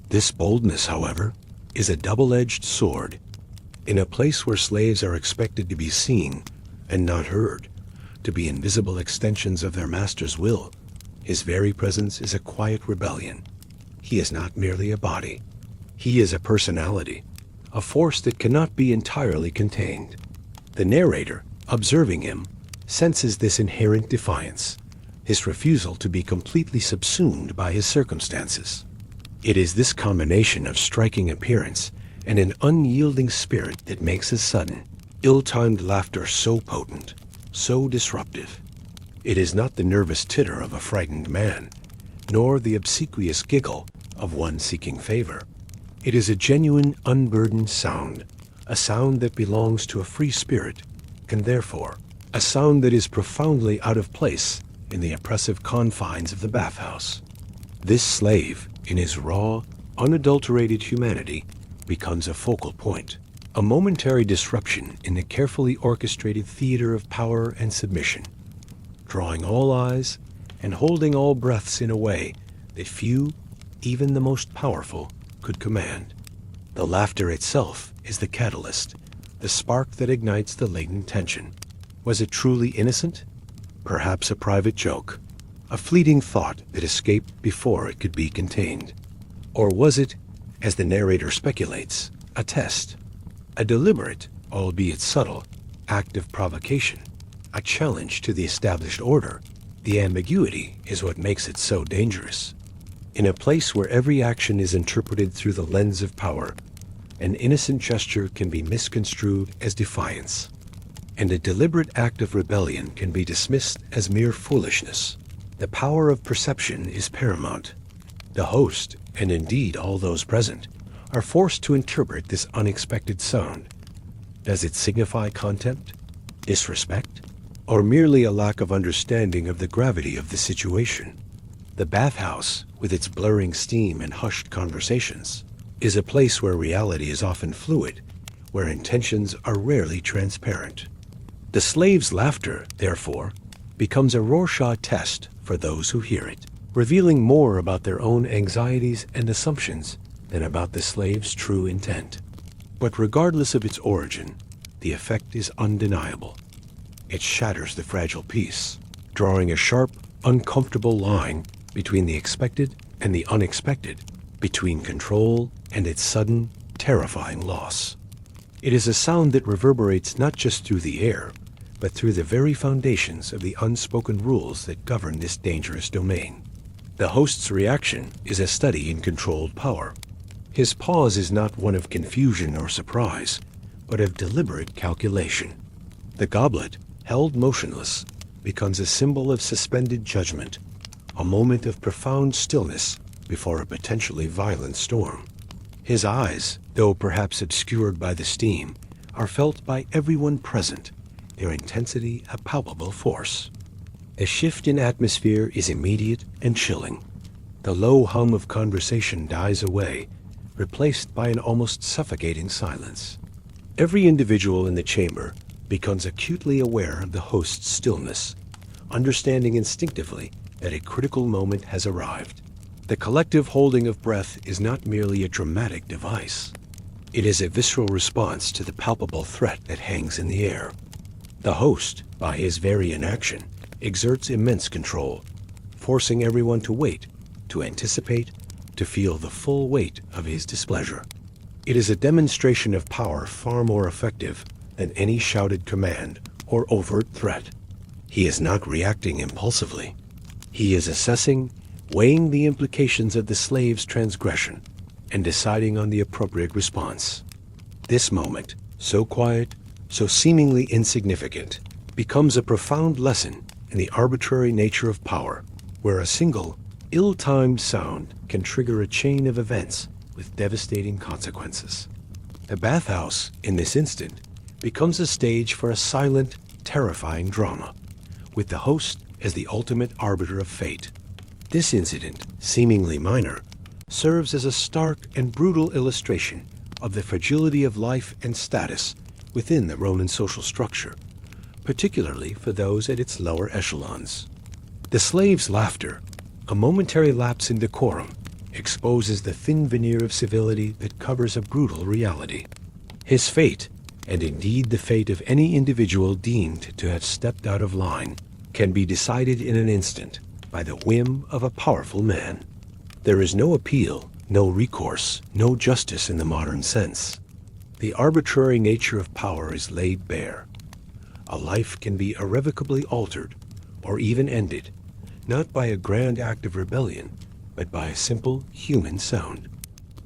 This boldness, however, is a double-edged sword. In a place where slaves are expected to be seen and not heard, to be invisible extensions of their master's will, his very presence is a quiet rebellion. He is not merely a body. He is a personality, a force that cannot be entirely contained. The narrator, observing him, senses this inherent defiance, his refusal to be completely subsumed by his circumstances. It is this combination of striking appearance and an unyielding spirit that makes his sudden, ill-timed laughter so potent, so disruptive. It is not the nervous titter of a frightened man, nor the obsequious giggle of one seeking favor. It is a genuine, unburdened sound, a sound that belongs to a free spirit, and therefore, a sound that is profoundly out of place in the oppressive confines of the bathhouse. This slave, in his raw, unadulterated humanity, becomes a focal point, a momentary disruption in the carefully orchestrated theater of power and submission, drawing all eyes and holding all breaths in a way that few, even the most powerful, could command. The laughter itself is the catalyst, the spark that ignites the latent tension. Was it truly innocent? Perhaps a private joke, a fleeting thought that escaped before it could be contained. Or was it, as the narrator speculates, a test, a deliberate, albeit subtle, act of provocation, a challenge to the established order? The ambiguity is what makes it so dangerous. In a place where every action is interpreted through the lens of power, an innocent gesture can be misconstrued as defiance, and a deliberate act of rebellion can be dismissed as mere foolishness. The power of perception is paramount. The host, and indeed all those present, are forced to interpret this unexpected sound. Does it signify contempt, disrespect, or merely a lack of understanding of the gravity of the situation? The bathhouse, with its blurring steam and hushed conversations, is a place where reality is often fluid, where intentions are rarely transparent. The slave's laughter, therefore, becomes a Rorschach test for those who hear it, revealing more about their own anxieties and assumptions than about the slave's true intent. But regardless of its origin, the effect is undeniable. It shatters the fragile peace, drawing a sharp, uncomfortable line between the expected and the unexpected, between control and its sudden, terrifying loss. It is a sound that reverberates not just through the air, but through the very foundations of the unspoken rules that govern this dangerous domain. The host's reaction is a study in controlled power. His pause is not one of confusion or surprise, but of deliberate calculation. The goblet, held motionless, becomes a symbol of suspended judgment, a moment of profound stillness before a potentially violent storm. His eyes, though perhaps obscured by the steam, are felt by everyone present, their intensity a palpable force. A shift in atmosphere is immediate and chilling. The low hum of conversation dies away, replaced by an almost suffocating silence. Every individual in the chamber becomes acutely aware of the host's stillness, understanding instinctively that a critical moment has arrived. The collective holding of breath is not merely a dramatic device. It is a visceral response to the palpable threat that hangs in the air. The host, by his very inaction, exerts immense control, forcing everyone to wait, to anticipate, to feel the full weight of his displeasure. It is a demonstration of power far more effective than any shouted command or overt threat. He is not reacting impulsively. He is assessing, weighing the implications of the slave's transgression, and deciding on the appropriate response. This moment, so quiet, so seemingly insignificant, becomes a profound lesson in the arbitrary nature of power, where a single, ill-timed sound can trigger a chain of events with devastating consequences. The bathhouse, in this instant, becomes a stage for a silent, terrifying drama, with the host as the ultimate arbiter of fate. This incident, seemingly minor, serves as a stark and brutal illustration of the fragility of life and status within the Roman social structure, particularly for those at its lower echelons. The slave's laughter, a momentary lapse in decorum, exposes the thin veneer of civility that covers a brutal reality. His fate, and indeed the fate of any individual deemed to have stepped out of line, can be decided in an instant by the whim of a powerful man. There is no appeal, no recourse, no justice in the modern sense. The arbitrary nature of power is laid bare. A life can be irrevocably altered, or even ended, not by a grand act of rebellion, but by a simple human sound.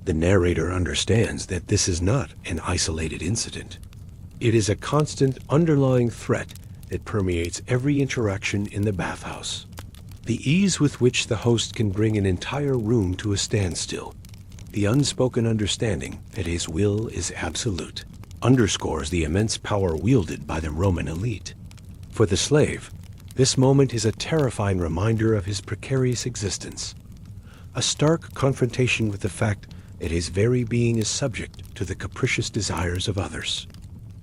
The narrator understands that this is not an isolated incident. It is a constant underlying threat that permeates every interaction in the bathhouse. The ease with which the host can bring an entire room to a standstill, the unspoken understanding that his will is absolute, underscores the immense power wielded by the Roman elite. For the slave, this moment is a terrifying reminder of his precarious existence, a stark confrontation with the fact that his very being is subject to the capricious desires of others.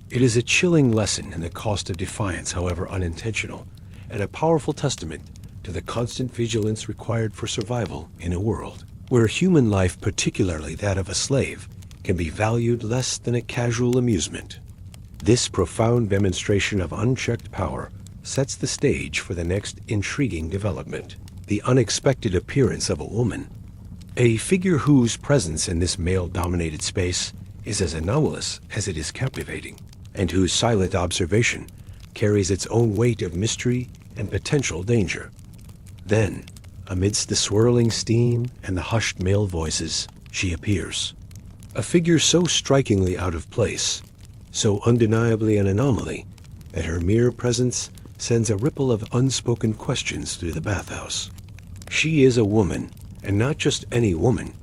It is a chilling lesson in the cost of defiance, however unintentional, and a powerful testament to the constant vigilance required for survival in a world where human life, particularly that of a slave, can be valued less than a casual amusement. This profound demonstration of unchecked power sets the stage for the next intriguing development, the unexpected appearance of a woman, a figure whose presence in this male-dominated space is as anomalous as it is captivating, and whose silent observation carries its own weight of mystery and potential danger. Then, amidst the swirling steam and the hushed male voices, she appears. A figure so strikingly out of place, so undeniably an anomaly, that her mere presence sends a ripple of unspoken questions through the bathhouse. She is a woman, and not just any woman,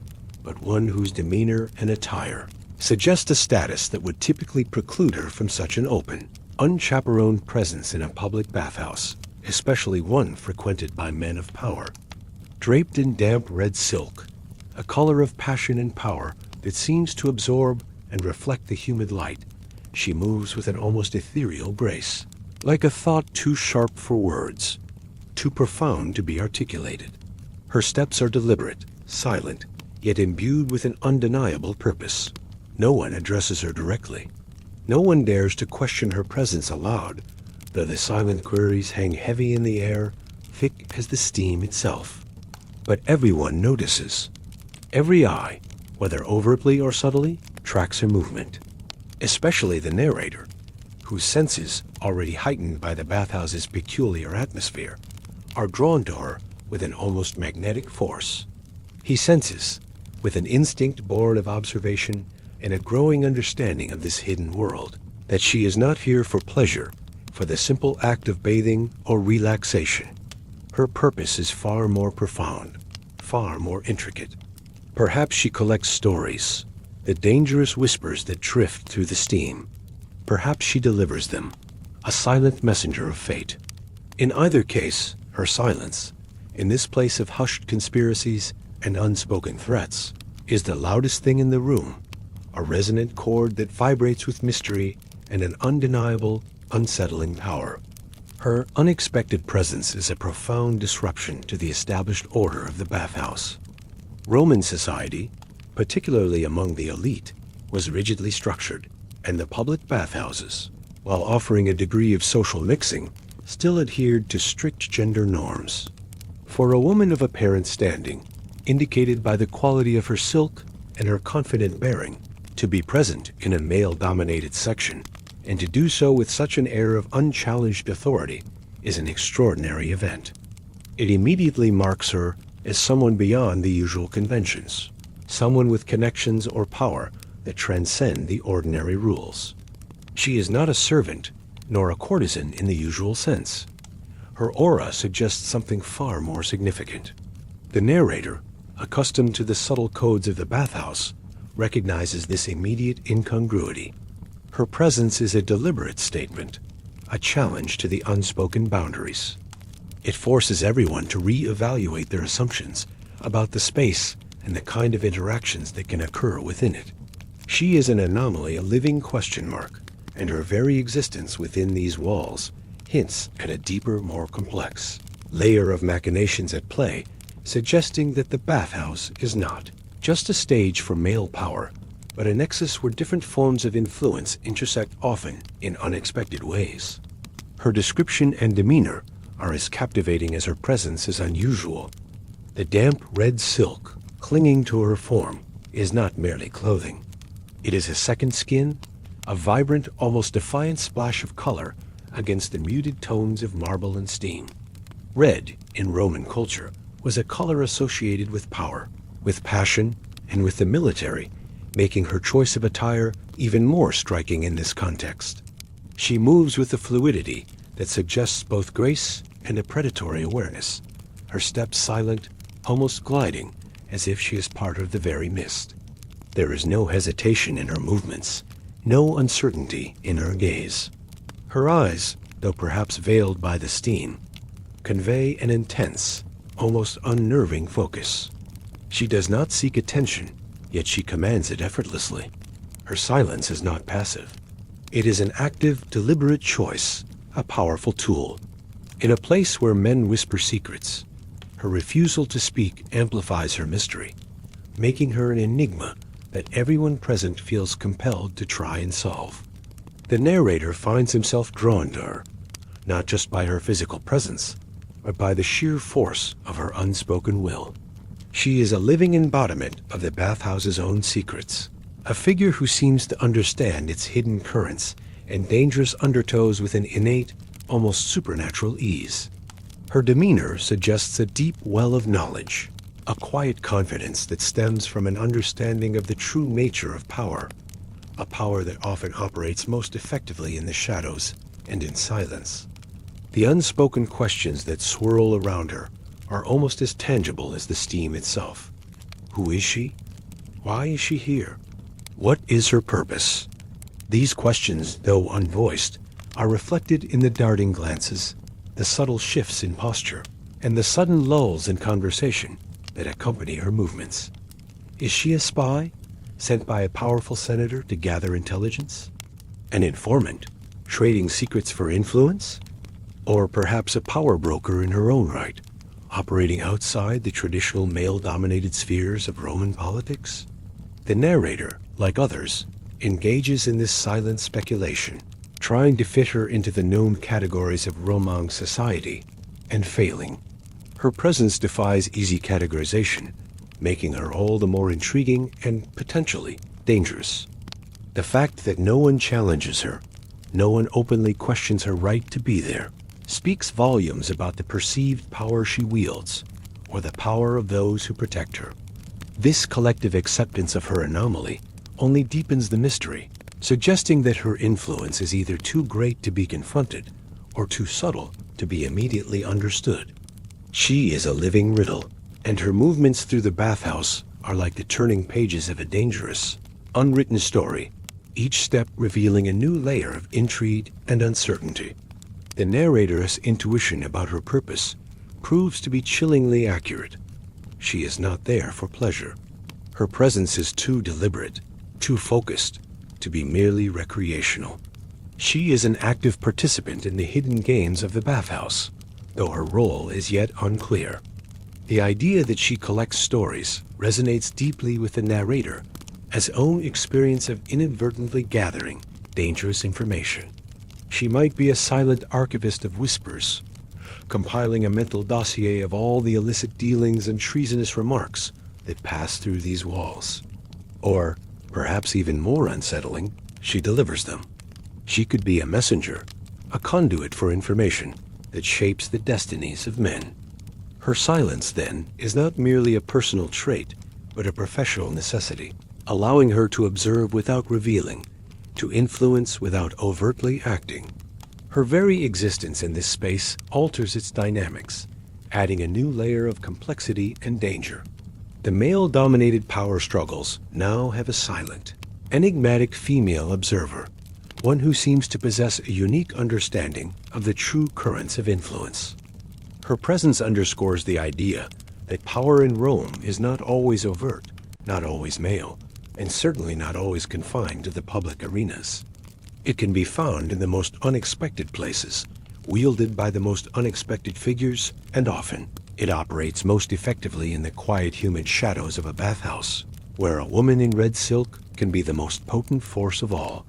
but one whose demeanor and attire suggest a status that would typically preclude her from such an open, unchaperoned presence in a public bathhouse, especially one frequented by men of power. Draped in damp red silk, a color of passion and power that seems to absorb and reflect the humid light, she moves with an almost ethereal grace, like a thought too sharp for words, too profound to be articulated. Her steps are deliberate, silent, yet imbued with an undeniable purpose. No one addresses her directly. No one dares to question her presence aloud, though the silent queries hang heavy in the air, thick as the steam itself. But everyone notices. Every eye, whether overtly or subtly, tracks her movement, especially the narrator, whose senses, already heightened by the bathhouse's peculiar atmosphere, are drawn to her with an almost magnetic force. He senses, with an instinct born of observation and a growing understanding of this hidden world, that she is not here for pleasure, for the simple act of bathing or relaxation. Her purpose is far more profound, far more intricate. Perhaps she collects stories, the dangerous whispers that drift through the steam. Perhaps she delivers them, a silent messenger of fate. In either case, her silence, in this place of hushed conspiracies and unspoken threats, is the loudest thing in the room, a resonant chord that vibrates with mystery and an undeniable, unsettling power. Her unexpected presence is a profound disruption to the established order of the bathhouse. Roman society, particularly among the elite, was rigidly structured, and the public bathhouses, while offering a degree of social mixing, still adhered to strict gender norms. For a woman of apparent standing, indicated by the quality of her silk and her confident bearing, to be present in a male-dominated section, and to do so with such an air of unchallenged authority, is an extraordinary event. It immediately marks her as someone beyond the usual conventions, someone with connections or power that transcend the ordinary rules. She is not a servant, nor a courtesan in the usual sense. Her aura suggests something far more significant. The narrator, accustomed to the subtle codes of the bathhouse, recognizes this immediate incongruity. Her presence is a deliberate statement, a challenge to the unspoken boundaries. It forces everyone to re-evaluate their assumptions about the space and the kind of interactions that can occur within it. She is an anomaly, a living question mark, and her very existence within these walls hints at a deeper, more complex layer of machinations at play, suggesting that the bathhouse is not just a stage for male power, but a nexus where different forms of influence intersect often in unexpected ways. Her description and demeanor are as captivating as her presence is unusual. The damp red silk clinging to her form is not merely clothing. It is a second skin, a vibrant, almost defiant splash of color against the muted tones of marble and steam. Red, in Roman culture, was a color associated with power, with passion, and with the military, making her choice of attire even more striking in this context. She moves with a fluidity that suggests both grace and a predatory awareness, her steps silent, almost gliding, as if she is part of the very mist. There is no hesitation in her movements, no uncertainty in her gaze. Her eyes, though perhaps veiled by the steam, convey an intense, almost unnerving focus. She does not seek attention, yet she commands it effortlessly. Her silence is not passive. It is an active, deliberate choice, a powerful tool. In a place where men whisper secrets, her refusal to speak amplifies her mystery, making her an enigma that everyone present feels compelled to try and solve. The narrator finds himself drawn to her, not just by her physical presence, but by the sheer force of her unspoken will. She is a living embodiment of the bathhouse's own secrets, a figure who seems to understand its hidden currents and dangerous undertows with an innate, almost supernatural ease. Her demeanor suggests a deep well of knowledge, a quiet confidence that stems from an understanding of the true nature of power, a power that often operates most effectively in the shadows and in silence. The unspoken questions that swirl around her are almost as tangible as the steam itself. Who is she? Why is she here? What is her purpose? These questions, though unvoiced, are reflected in the darting glances, the subtle shifts in posture, and the sudden lulls in conversation that accompany her movements. Is she a spy, sent by a powerful senator to gather intelligence? An informant, trading secrets for influence? Or perhaps a power broker in her own right, operating outside the traditional male-dominated spheres of Roman politics? The narrator, like others, engages in this silent speculation, trying to fit her into the known categories of Romang society, and failing. Her presence defies easy categorization, making her all the more intriguing and potentially dangerous. The fact that no one challenges her, no one openly questions her right to be there, speaks volumes about the perceived power she wields, or the power of those who protect her. This collective acceptance of her anomaly only deepens the mystery, suggesting that her influence is either too great to be confronted or too subtle to be immediately understood. She is a living riddle, and her movements through the bathhouse are like the turning pages of a dangerous, unwritten story, each step revealing a new layer of intrigue and uncertainty. The narrator's intuition about her purpose proves to be chillingly accurate. She is not there for pleasure. Her presence is too deliberate, too focused, to be merely recreational. She is an active participant in the hidden games of the bathhouse, though her role is yet unclear. The idea that she collects stories resonates deeply with the narrator as own experience of inadvertently gathering dangerous information. She might be a silent archivist of whispers, compiling a mental dossier of all the illicit dealings and treasonous remarks that pass through these walls. Or, perhaps even more unsettling, she delivers them. She could be a messenger, a conduit for information that shapes the destinies of men. Her silence, then, is not merely a personal trait, but a professional necessity, allowing her to observe without revealing, to influence without overtly acting. Her very existence in this space alters its dynamics, adding a new layer of complexity and danger. The male-dominated power struggles now have a silent, enigmatic female observer, one who seems to possess a unique understanding of the true currents of influence. Her presence underscores the idea that power in Rome is not always overt, not always male, and certainly not always confined to the public arenas. It can be found in the most unexpected places, wielded by the most unexpected figures, and often it operates most effectively in the quiet humid shadows of a bathhouse, where a woman in red silk can be the most potent force of all.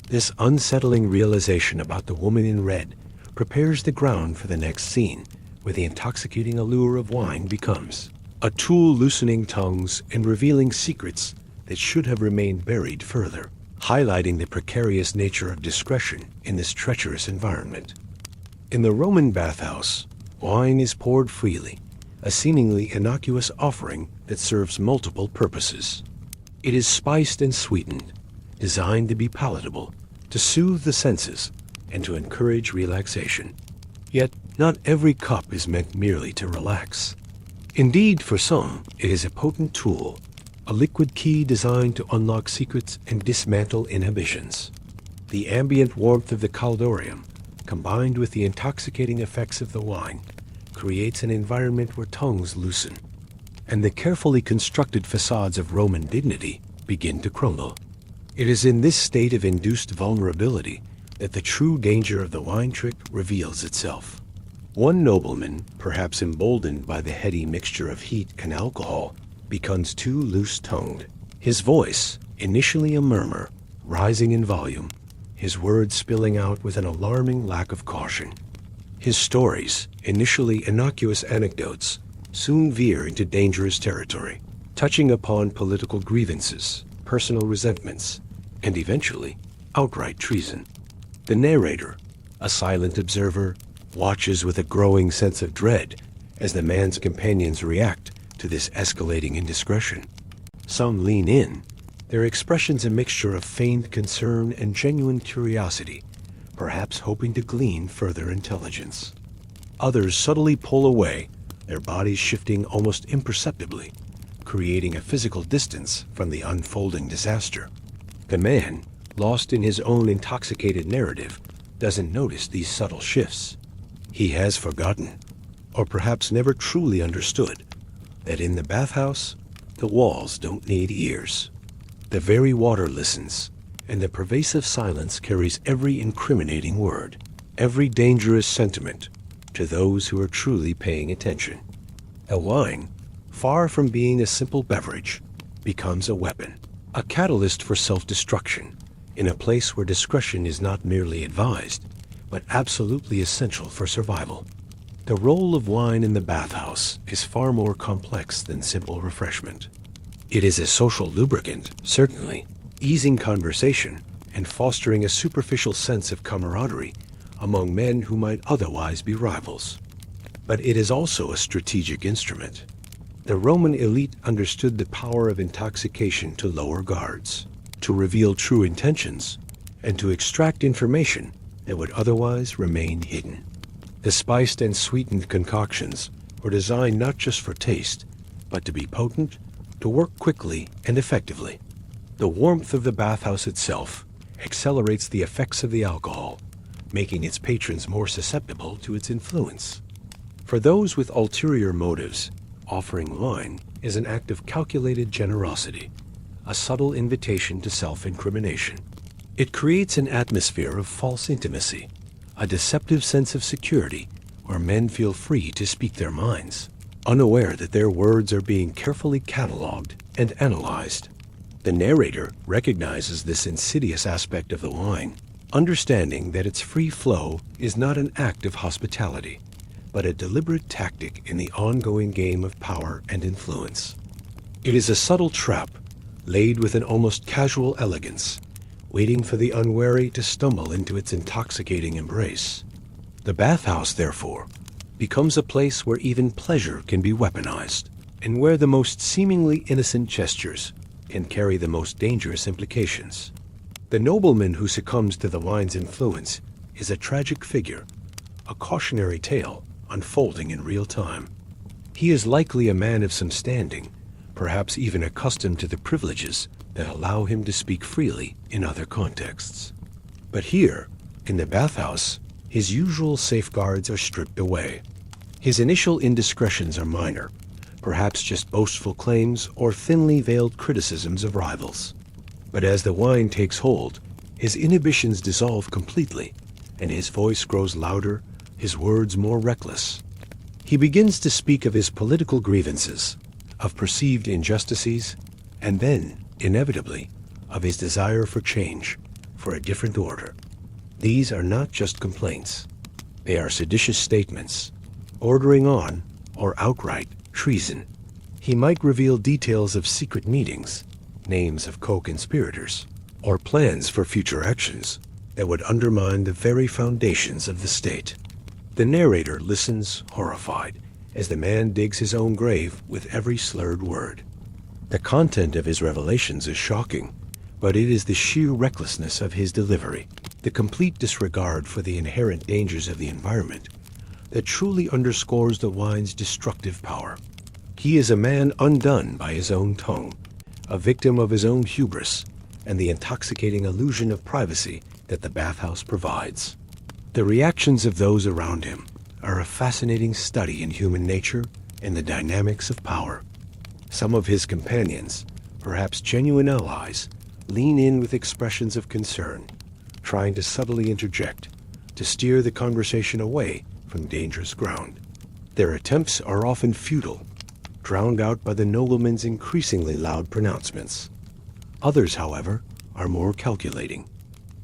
This unsettling realization about the woman in red prepares the ground for the next scene, where the intoxicating allure of wine becomes a tool loosening tongues and revealing secrets that should have remained buried further, highlighting the precarious nature of discretion in this treacherous environment. In the Roman bathhouse, wine is poured freely, a seemingly innocuous offering that serves multiple purposes. It is spiced and sweetened, designed to be palatable, to soothe the senses, and to encourage relaxation. Yet, not every cup is meant merely to relax. Indeed, for some, it is a potent tool, a liquid key designed to unlock secrets and dismantle inhibitions. The ambient warmth of the caldorium, combined with the intoxicating effects of the wine, creates an environment where tongues loosen, and the carefully constructed facades of Roman dignity begin to crumble. It is in this state of induced vulnerability that the true danger of the wine trick reveals itself. One nobleman, perhaps emboldened by the heady mixture of heat and alcohol, becomes too loose-tongued. His voice, initially a murmur, rising in volume, his words spilling out with an alarming lack of caution. His stories, initially innocuous anecdotes, soon veer into dangerous territory, touching upon political grievances, personal resentments, and eventually, outright treason. The narrator, a silent observer, watches with a growing sense of dread as the man's companions react to this escalating indiscretion. Some lean in, their expressions a mixture of feigned concern and genuine curiosity, perhaps hoping to glean further intelligence. Others subtly pull away, their bodies shifting almost imperceptibly, creating a physical distance from the unfolding disaster. The man, lost in his own intoxicated narrative, doesn't notice these subtle shifts. He has forgotten, or perhaps never truly understood, that in the bathhouse, the walls don't need ears. The very water listens, and the pervasive silence carries every incriminating word, every dangerous sentiment, to those who are truly paying attention. A wine, far from being a simple beverage, becomes a weapon, a catalyst for self-destruction, in a place where discretion is not merely advised, but absolutely essential for survival. The role of wine in the bathhouse is far more complex than simple refreshment. It is a social lubricant, certainly, easing conversation and fostering a superficial sense of camaraderie among men who might otherwise be rivals. But it is also a strategic instrument. The Roman elite understood the power of intoxication to lower guards, to reveal true intentions, and to extract information that would otherwise remain hidden. The spiced and sweetened concoctions were designed not just for taste, but to be potent, to work quickly and effectively. The warmth of the bathhouse itself accelerates the effects of the alcohol, making its patrons more susceptible to its influence. For those with ulterior motives, offering wine is an act of calculated generosity, a subtle invitation to self-incrimination. It creates an atmosphere of false intimacy, a deceptive sense of security where men feel free to speak their minds, unaware that their words are being carefully catalogued and analyzed. The narrator recognizes this insidious aspect of the wine, understanding that its free flow is not an act of hospitality, but a deliberate tactic in the ongoing game of power and influence. It is a subtle trap, laid with an almost casual elegance, waiting for the unwary to stumble into its intoxicating embrace. The bathhouse, therefore, becomes a place where even pleasure can be weaponized, and where the most seemingly innocent gestures can carry the most dangerous implications. The nobleman who succumbs to the wine's influence is a tragic figure, a cautionary tale unfolding in real time. He is likely a man of some standing, perhaps even accustomed to the privileges that allow him to speak freely in other contexts. But here, in the bathhouse, his usual safeguards are stripped away. His initial indiscretions are minor, perhaps just boastful claims or thinly veiled criticisms of rivals. But as the wine takes hold, his inhibitions dissolve completely, and his voice grows louder, his words more reckless. He begins to speak of his political grievances, of perceived injustices, and then, inevitably, of his desire for change, for a different order. These are not just complaints. They are seditious statements, ordering on, or outright, treason. He might reveal details of secret meetings, names of co-conspirators, or plans for future actions that would undermine the very foundations of the state. The narrator listens horrified as the man digs his own grave with every slurred word. The content of his revelations is shocking, but it is the sheer recklessness of his delivery, the complete disregard for the inherent dangers of the environment, that truly underscores the wine's destructive power. He is a man undone by his own tongue, a victim of his own hubris and the intoxicating illusion of privacy that the bathhouse provides. The reactions of those around him are a fascinating study in human nature and the dynamics of power. Some of his companions, perhaps genuine allies, lean in with expressions of concern, trying to subtly interject, to steer the conversation away from dangerous ground. Their attempts are often futile, drowned out by the nobleman's increasingly loud pronouncements. Others, however, are more calculating.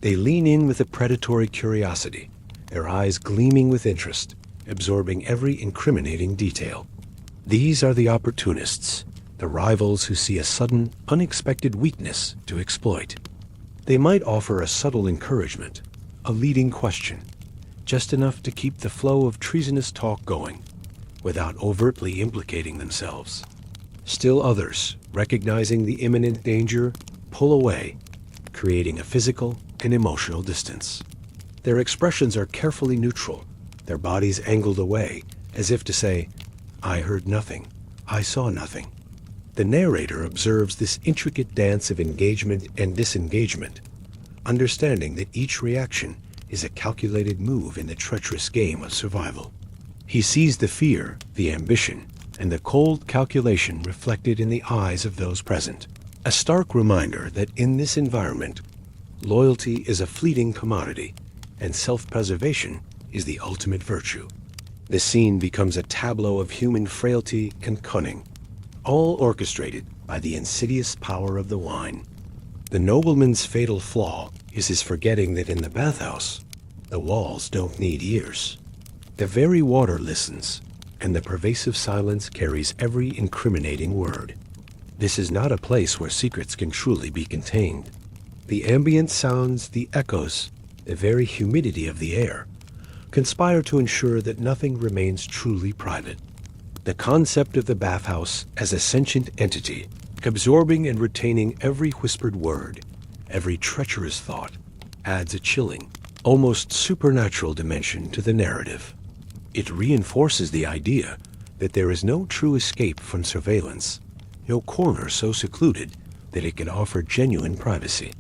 They lean in with a predatory curiosity, their eyes gleaming with interest, absorbing every incriminating detail. These are the opportunists, the rivals who see a sudden, unexpected weakness to exploit. They might offer a subtle encouragement, a leading question, just enough to keep the flow of treasonous talk going, without overtly implicating themselves. Still others, recognizing the imminent danger, pull away, creating a physical and emotional distance. Their expressions are carefully neutral, their bodies angled away, as if to say, "I heard nothing, I saw nothing." The narrator observes this intricate dance of engagement and disengagement, understanding that each reaction is a calculated move in the treacherous game of survival. He sees the fear, the ambition, and the cold calculation reflected in the eyes of those present. A stark reminder that in this environment, loyalty is a fleeting commodity, and self-preservation is the ultimate virtue. The scene becomes a tableau of human frailty and cunning, all orchestrated by the insidious power of the wine. The nobleman's fatal flaw is his forgetting that in the bathhouse, the walls don't need ears. The very water listens, and the pervasive silence carries every incriminating word. This is not a place where secrets can truly be contained. The ambient sounds, the echoes, the very humidity of the air, conspire to ensure that nothing remains truly private. The concept of the bathhouse as a sentient entity, absorbing and retaining every whispered word, every treacherous thought, adds a chilling, almost supernatural dimension to the narrative. It reinforces the idea that there is no true escape from surveillance, no corner so secluded that it can offer genuine privacy.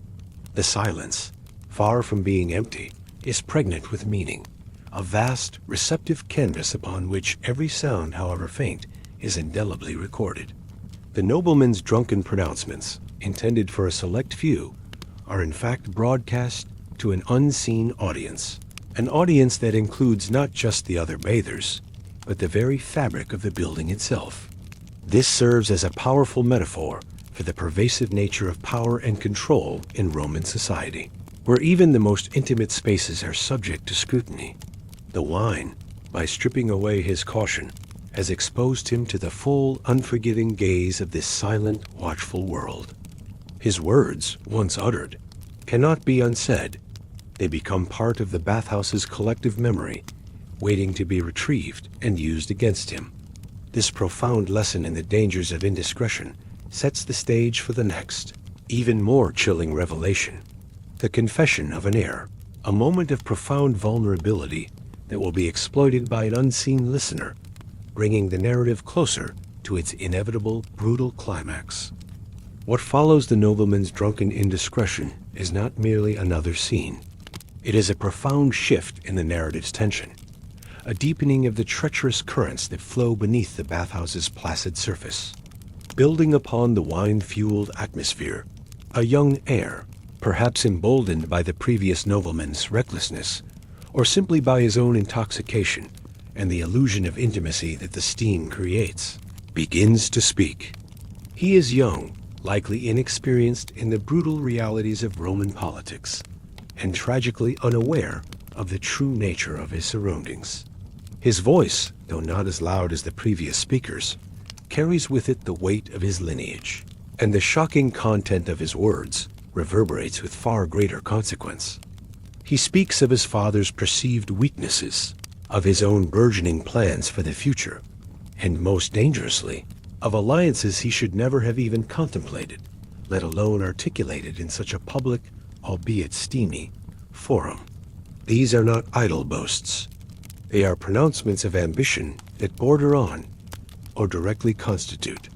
The silence, far from being empty, is pregnant with meaning, a vast, receptive canvas upon which every sound, however faint, is indelibly recorded. The nobleman's drunken pronouncements, intended for a select few, are in fact broadcast to an unseen audience, an audience that includes not just the other bathers, but the very fabric of the building itself. This serves as a powerful metaphor for the pervasive nature of power and control in Roman society, where even the most intimate spaces are subject to scrutiny. The wine, by stripping away his caution, has exposed him to the full, unforgiving gaze of this silent, watchful world. His words, once uttered, cannot be unsaid. They become part of the bathhouse's collective memory, waiting to be retrieved and used against him. This profound lesson in the dangers of indiscretion sets the stage for the next, even more chilling revelation: the confession of an heir, a moment of profound vulnerability that will be exploited by an unseen listener, bringing the narrative closer to its inevitable, brutal climax. What follows the nobleman's drunken indiscretion is not merely another scene. It is a profound shift in the narrative's tension, a deepening of the treacherous currents that flow beneath the bathhouse's placid surface. Building upon the wine-fueled atmosphere, a young heir, perhaps emboldened by the previous nobleman's recklessness, or simply by his own intoxication and the illusion of intimacy that the steam creates, begins to speak. He is young, likely inexperienced in the brutal realities of Roman politics, and tragically unaware of the true nature of his surroundings. His voice, though not as loud as the previous speakers, carries with it the weight of his lineage, and the shocking content of his words reverberates with far greater consequence. He speaks of his father's perceived weaknesses, of his own burgeoning plans for the future, and most dangerously, of alliances he should never have even contemplated, let alone articulated in such a public, albeit steamy, forum. These are not idle boasts. They are pronouncements of ambition that border on, or directly constitute,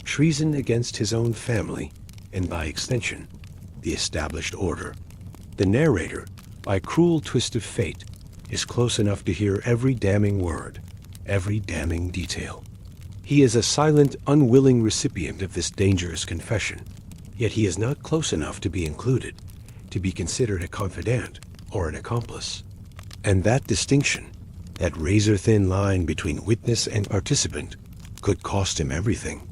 treason against his own family, and by extension, the established order. The narrator, by cruel twist of fate, is close enough to hear every damning word, every damning detail. He is a silent, unwilling recipient of this dangerous confession, yet he is not close enough to be included, to be considered a confidant or an accomplice. And that distinction, that razor-thin line between witness and participant, could cost him everything.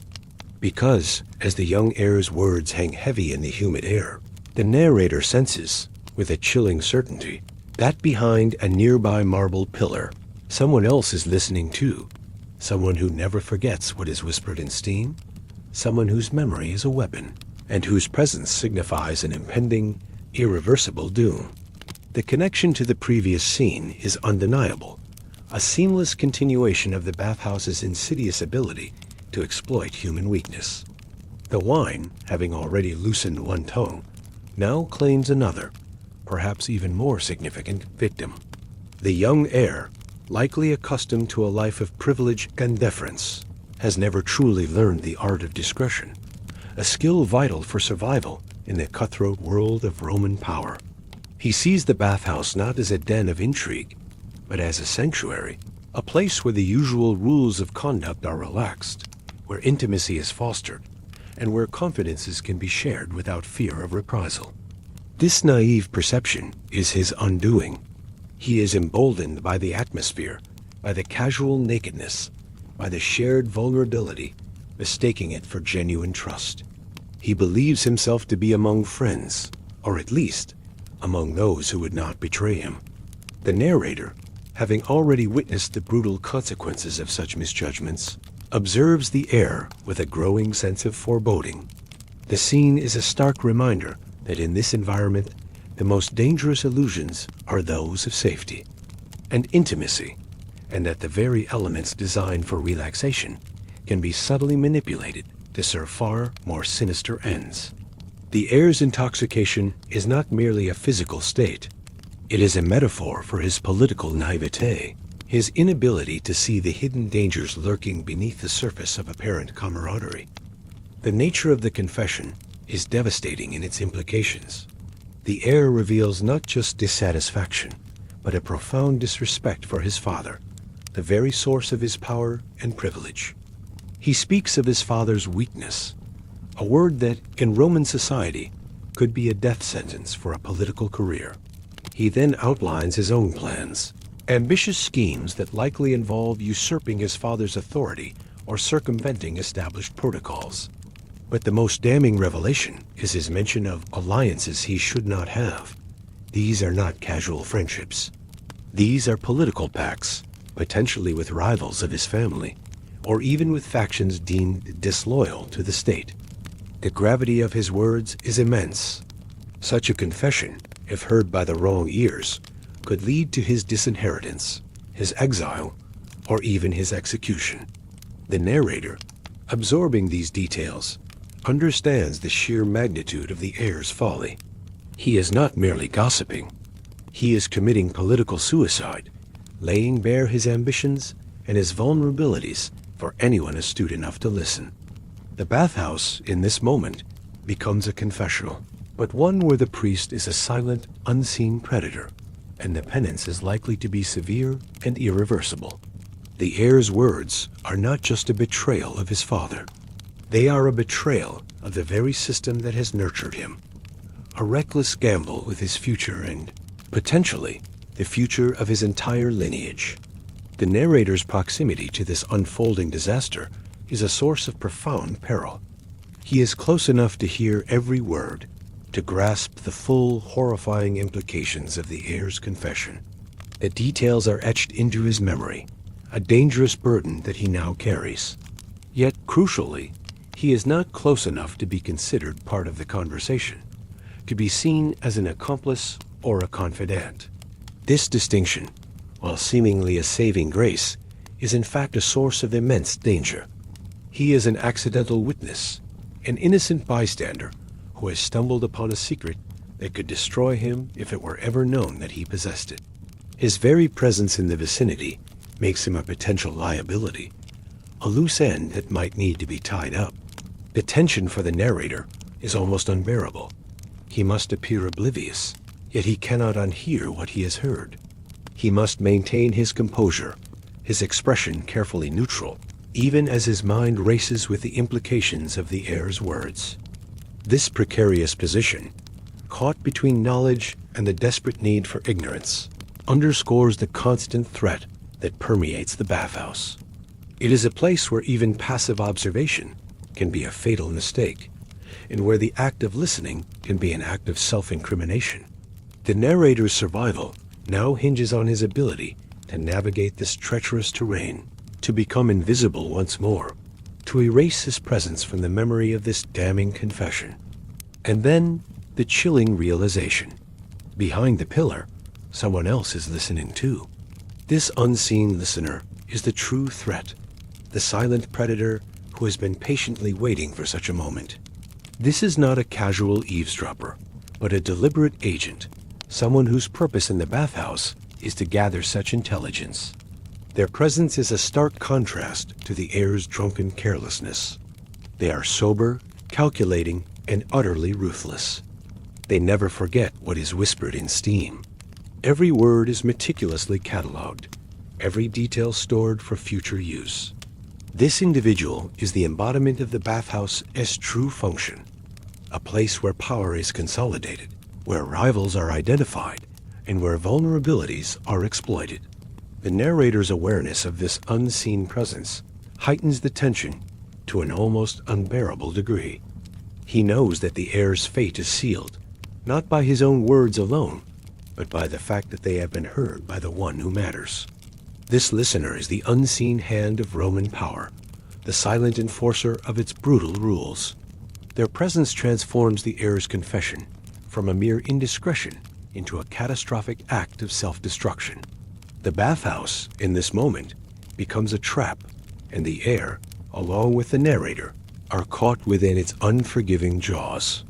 Because, as the young heir's words hang heavy in the humid air, the narrator senses, with a chilling certainty, that behind a nearby marble pillar, someone else is listening too. Someone who never forgets what is whispered in steam, someone whose memory is a weapon, and whose presence signifies an impending, irreversible doom. The connection to the previous scene is undeniable, a seamless continuation of the bathhouse's insidious ability to exploit human weakness. The wine, having already loosened one tongue, now claims another, perhaps even more significant, victim. The young heir, likely accustomed to a life of privilege and deference, has never truly learned the art of discretion, a skill vital for survival in the cutthroat world of Roman power. He sees the bathhouse not as a den of intrigue, but as a sanctuary, a place where the usual rules of conduct are relaxed, where intimacy is fostered, and where confidences can be shared without fear of reprisal. This naive perception is his undoing. He is emboldened by the atmosphere, by the casual nakedness, by the shared vulnerability, mistaking it for genuine trust. He believes himself to be among friends, or at least among those who would not betray him. The narrator, having already witnessed the brutal consequences of such misjudgments, observes the air with a growing sense of foreboding. The scene is a stark reminder that in this environment, the most dangerous illusions are those of safety and intimacy, and that the very elements designed for relaxation can be subtly manipulated to serve far more sinister ends. The heir's intoxication is not merely a physical state. It is a metaphor for his political naivete, his inability to see the hidden dangers lurking beneath the surface of apparent camaraderie. The nature of the confession is devastating in its implications. The heir reveals not just dissatisfaction, but a profound disrespect for his father, the very source of his power and privilege. He speaks of his father's weakness, a word that, in Roman society, could be a death sentence for a political career. He then outlines his own plans, ambitious schemes that likely involve usurping his father's authority or circumventing established protocols. But the most damning revelation is his mention of alliances he should not have. These are not casual friendships. These are political pacts, potentially with rivals of his family, or even with factions deemed disloyal to the state. The gravity of his words is immense. Such a confession, if heard by the wrong ears, could lead to his disinheritance, his exile, or even his execution. The narrator, absorbing these details, understands the sheer magnitude of the heir's folly. He is not merely gossiping. He is committing political suicide, laying bare his ambitions and his vulnerabilities for anyone astute enough to listen. The bathhouse, in this moment, becomes a confessional, but one where the priest is a silent, unseen predator, and the penance is likely to be severe and irreversible. The heir's words are not just a betrayal of his father. They are a betrayal of the very system that has nurtured him, a reckless gamble with his future and, potentially, the future of his entire lineage. The narrator's proximity to this unfolding disaster is a source of profound peril. He is close enough to hear every word, to grasp the full, horrifying implications of the heir's confession. The details are etched into his memory, a dangerous burden that he now carries. Yet, crucially, he is not close enough to be considered part of the conversation, to be seen as an accomplice or a confidant. This distinction, while seemingly a saving grace, is in fact a source of immense danger. He is an accidental witness, an innocent bystander who has stumbled upon a secret that could destroy him if it were ever known that he possessed it. His very presence in the vicinity makes him a potential liability, a loose end that might need to be tied up. The tension for the narrator is almost unbearable. He must appear oblivious, yet he cannot unhear what he has heard. He must maintain his composure, his expression carefully neutral, even as his mind races with the implications of the heir's words. This precarious position, caught between knowledge and the desperate need for ignorance, underscores the constant threat that permeates the bathhouse. It is a place where even passive observation can be a fatal mistake, and where the act of listening can be an act of self-incrimination. The narrator's survival now hinges on his ability to navigate this treacherous terrain, to become invisible once more, to erase his presence from the memory of this damning confession. And then, the chilling realization. Behind the pillar, someone else is listening too. This unseen listener is the true threat, the silent predator who has been patiently waiting for such a moment. This is not a casual eavesdropper, but a deliberate agent, someone whose purpose in the bathhouse is to gather such intelligence. Their presence is a stark contrast to the heir's drunken carelessness. They are sober, calculating, and utterly ruthless. They never forget what is whispered in steam. Every word is meticulously catalogued, every detail stored for future use. This individual is the embodiment of the bathhouse's true function, a place where power is consolidated, where rivals are identified, and where vulnerabilities are exploited. The narrator's awareness of this unseen presence heightens the tension to an almost unbearable degree. He knows that the heir's fate is sealed, not by his own words alone, but by the fact that they have been heard by the one who matters. This listener is the unseen hand of Roman power, the silent enforcer of its brutal rules. Their presence transforms the heir's confession from a mere indiscretion into a catastrophic act of self-destruction. The bathhouse, in this moment, becomes a trap, and the heir, along with the narrator, are caught within its unforgiving jaws.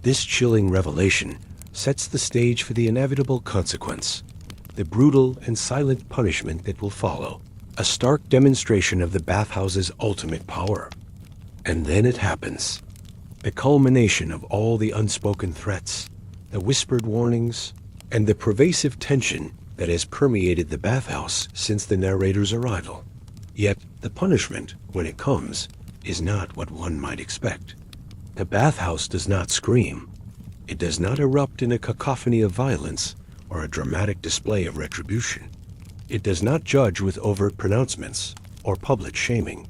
This chilling revelation sets the stage for the inevitable consequence, the brutal and silent punishment that will follow, a stark demonstration of the bathhouse's ultimate power. And then it happens. The culmination of all the unspoken threats, the whispered warnings, and the pervasive tension that has permeated the bathhouse since the narrator's arrival. Yet the punishment, when it comes, is not what one might expect. The bathhouse does not scream. It does not erupt in a cacophony of violence or a dramatic display of retribution. It does not judge with overt pronouncements or public shaming.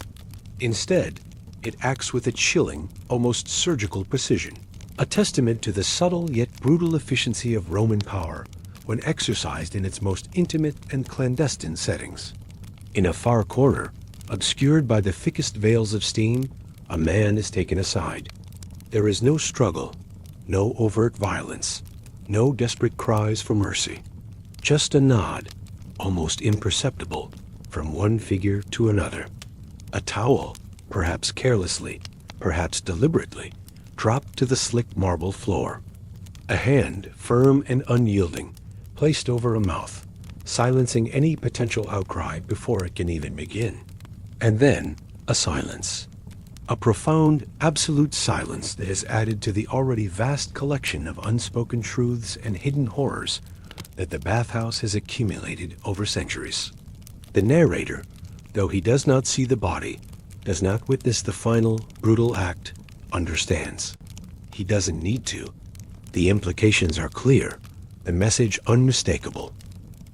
Instead, it acts with a chilling, almost surgical precision, a testament to the subtle yet brutal efficiency of Roman power when exercised in its most intimate and clandestine settings. In a far corner, obscured by the thickest veils of steam, a man is taken aside. There is no struggle, no overt violence, no desperate cries for mercy. Just a nod, almost imperceptible, from one figure to another. A towel, perhaps carelessly, perhaps deliberately, dropped to the slick marble floor. A hand, firm and unyielding, placed over a mouth, silencing any potential outcry before it can even begin. And then, a silence. A profound, absolute silence that is added to the already vast collection of unspoken truths and hidden horrors that the bathhouse has accumulated over centuries. The narrator, though he does not see the body, does not witness the final, brutal act, understands. He doesn't need to. The implications are clear, the message unmistakable.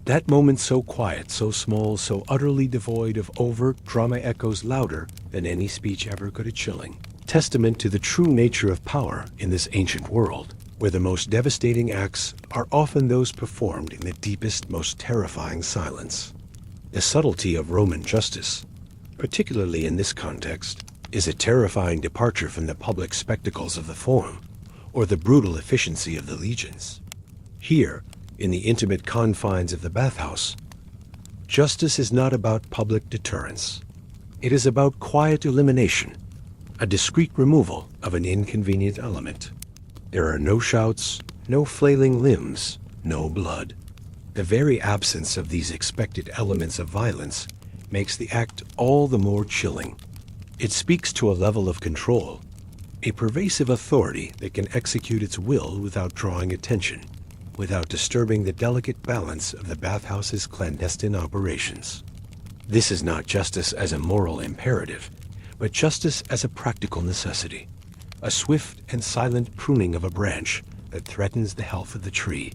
That moment so quiet, so small, so utterly devoid of overt drama echoes louder than any speech ever could, a chilling testament to the true nature of power in this ancient world, where the most devastating acts are often those performed in the deepest, most terrifying silence. The subtlety of Roman justice, particularly in this context, is a terrifying departure from the public spectacles of the Forum, or the brutal efficiency of the legions. Here, in the intimate confines of the bathhouse, justice is not about public deterrence. It is about quiet elimination, a discreet removal of an inconvenient element. There are no shouts, no flailing limbs, no blood. The very absence of these expected elements of violence makes the act all the more chilling. It speaks to a level of control, a pervasive authority that can execute its will without drawing attention, without disturbing the delicate balance of the bathhouse's clandestine operations. This is not justice as a moral imperative, but justice as a practical necessity, a swift and silent pruning of a branch that threatens the health of the tree.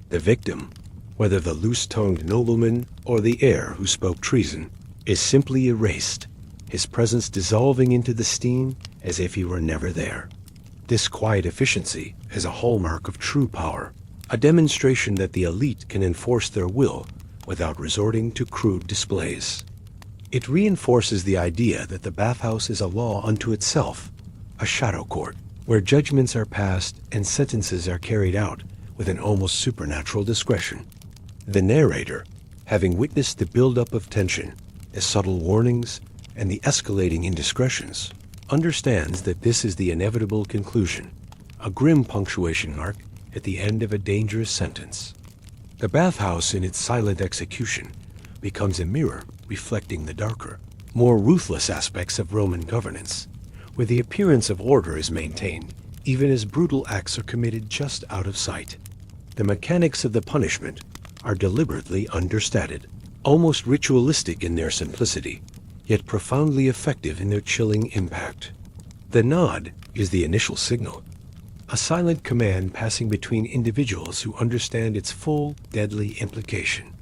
The victim, whether the loose-tongued nobleman or the heir who spoke treason, is simply erased, his presence dissolving into the steam as if he were never there. This quiet efficiency is a hallmark of true power, a demonstration that the elite can enforce their will without resorting to crude displays. It reinforces the idea that the bathhouse is a law unto itself, a shadow court, where judgments are passed and sentences are carried out with an almost supernatural discretion. The narrator, having witnessed the buildup of tension, the subtle warnings, and the escalating indiscretions, understands that this is the inevitable conclusion, a grim punctuation mark at the end of a dangerous sentence. The bathhouse in its silent execution becomes a mirror reflecting the darker, more ruthless aspects of Roman governance, where the appearance of order is maintained even as brutal acts are committed just out of sight. The mechanics of the punishment are deliberately understated, almost ritualistic in their simplicity, yet profoundly effective in their chilling impact. The nod is the initial signal, a silent command passing between individuals who understand its full, deadly implication.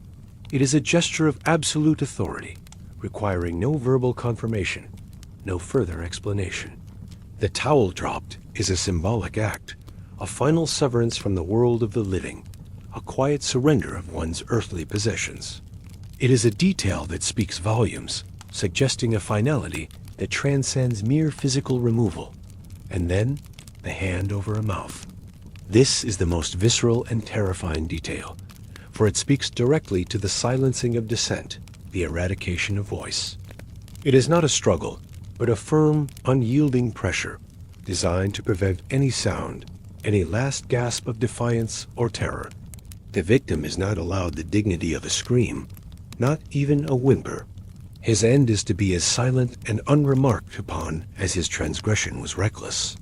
It is a gesture of absolute authority, requiring no verbal confirmation, no further explanation. The towel dropped is a symbolic act, a final severance from the world of the living, a quiet surrender of one's earthly possessions. It is a detail that speaks volumes, suggesting a finality that transcends mere physical removal. And then, the hand over a mouth. This is the most visceral and terrifying detail, for it speaks directly to the silencing of dissent, the eradication of voice. It is not a struggle, but a firm, unyielding pressure, designed to prevent any sound, any last gasp of defiance or terror. The victim is not allowed the dignity of a scream, not even a whimper. His end is to be as silent and unremarked upon as his transgression was reckless.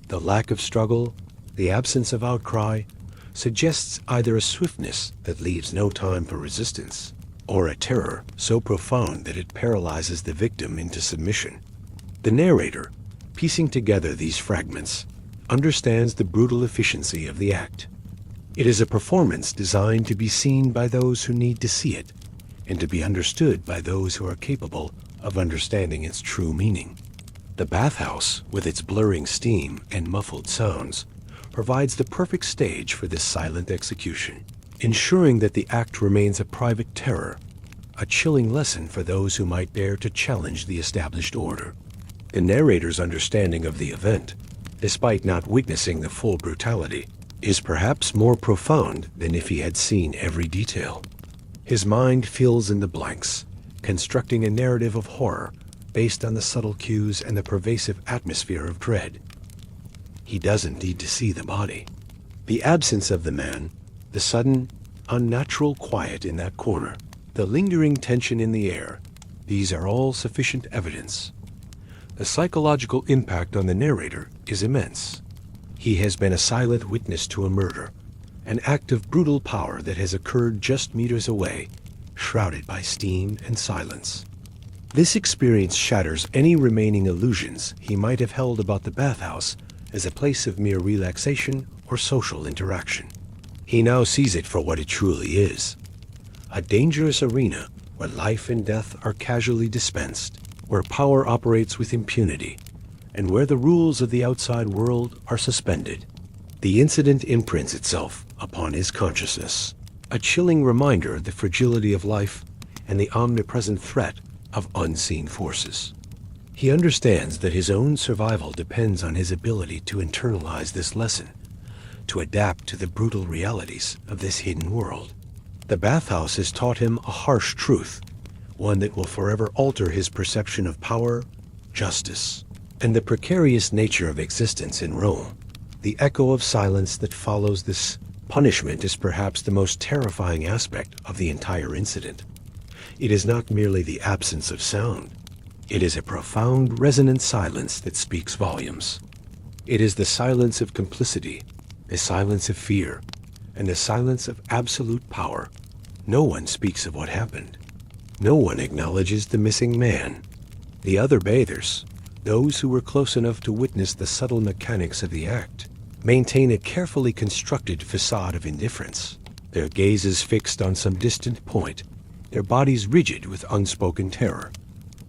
The lack of struggle, the absence of outcry, suggests either a swiftness that leaves no time for resistance, or a terror so profound that it paralyzes the victim into submission. The narrator, piecing together these fragments, understands the brutal efficiency of the act. It is a performance designed to be seen by those who need to see it, and to be understood by those who are capable of understanding its true meaning. The bathhouse, with its blurring steam and muffled sounds, provides the perfect stage for this silent execution, ensuring that the act remains a private terror, a chilling lesson for those who might dare to challenge the established order. The narrator's understanding of the event, despite not witnessing the full brutality, is perhaps more profound than if he had seen every detail. His mind fills in the blanks, constructing a narrative of horror based on the subtle cues and the pervasive atmosphere of dread. He doesn't need to see the body. The absence of the man, the sudden, unnatural quiet in that corner, the lingering tension in the air, these are all sufficient evidence. The psychological impact on the narrator is immense. He has been a silent witness to a murder, an act of brutal power that has occurred just meters away, shrouded by steam and silence. This experience shatters any remaining illusions he might have held about the bathhouse as a place of mere relaxation or social interaction. He now sees it for what it truly is, a dangerous arena where life and death are casually dispensed, where power operates with impunity, and where the rules of the outside world are suspended. The incident imprints itself upon his consciousness, a chilling reminder of the fragility of life and the omnipresent threat of unseen forces. He understands that his own survival depends on his ability to internalize this lesson, to adapt to the brutal realities of this hidden world. The bathhouse has taught him a harsh truth, one that will forever alter his perception of power, justice, and the precarious nature of existence in Rome. The echo of silence that follows this punishment is perhaps the most terrifying aspect of the entire incident. It is not merely the absence of sound. It is a profound, resonant silence that speaks volumes. It is the silence of complicity, the silence of fear, and the silence of absolute power. No one speaks of what happened. No one acknowledges the missing man. The other bathers, those who were close enough to witness the subtle mechanics of the act, maintain a carefully constructed facade of indifference, their gazes fixed on some distant point, their bodies rigid with unspoken terror.